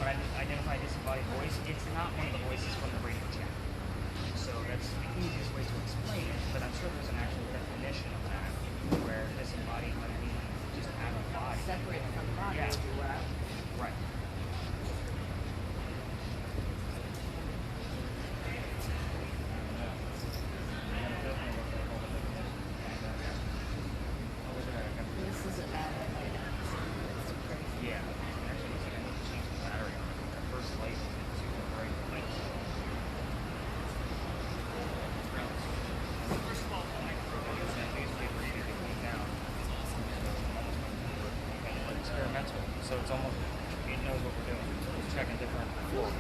when I identify disembodied voice, it's not one of the voices from the radio channel. So that's the easiest way to explain it, but I'm sure there's an actual definition of that, where disembodied might be just out of body. Separated from the body. Yeah. Right. This is a bad idea. It's crazy. Yeah. Actually, looks like I need to change the battery on it. That first light is too bright. Lights. so it's almost, it knows what we're doing. It's checking different floors.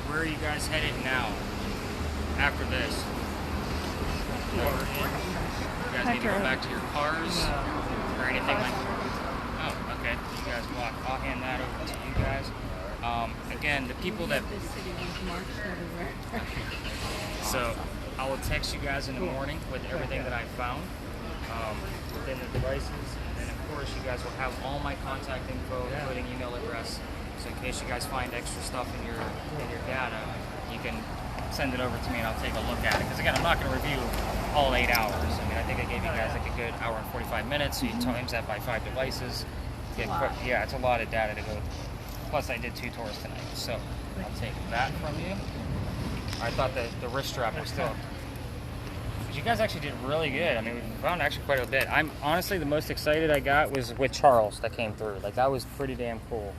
Where are you guys headed now? After this? You guys need to go back to your cars or anything like that? Oh, okay. You guys walk. I'll hand that over to you guys. Again, the people that. So I will text you guys in the morning with everything that I found within the devices, and of course you guys will have all my contact info, including email address. So in case you guys find extra stuff in your data, you can send it over to me and I'll take a look at it. Because again, I'm not going to review all 8 hours. I mean, I think I gave you guys like a good hour and 45 minutes. So you times that by 5 devices. Yeah, it's a lot of data to go through. Plus, I did 2 tours tonight, so I'll take that from you. I thought that the wrist strap was still. But you guys actually did really good. I mean, we found actually quite a bit. I'm honestly the most excited I got was with Charles that came through. Like that was pretty damn cool.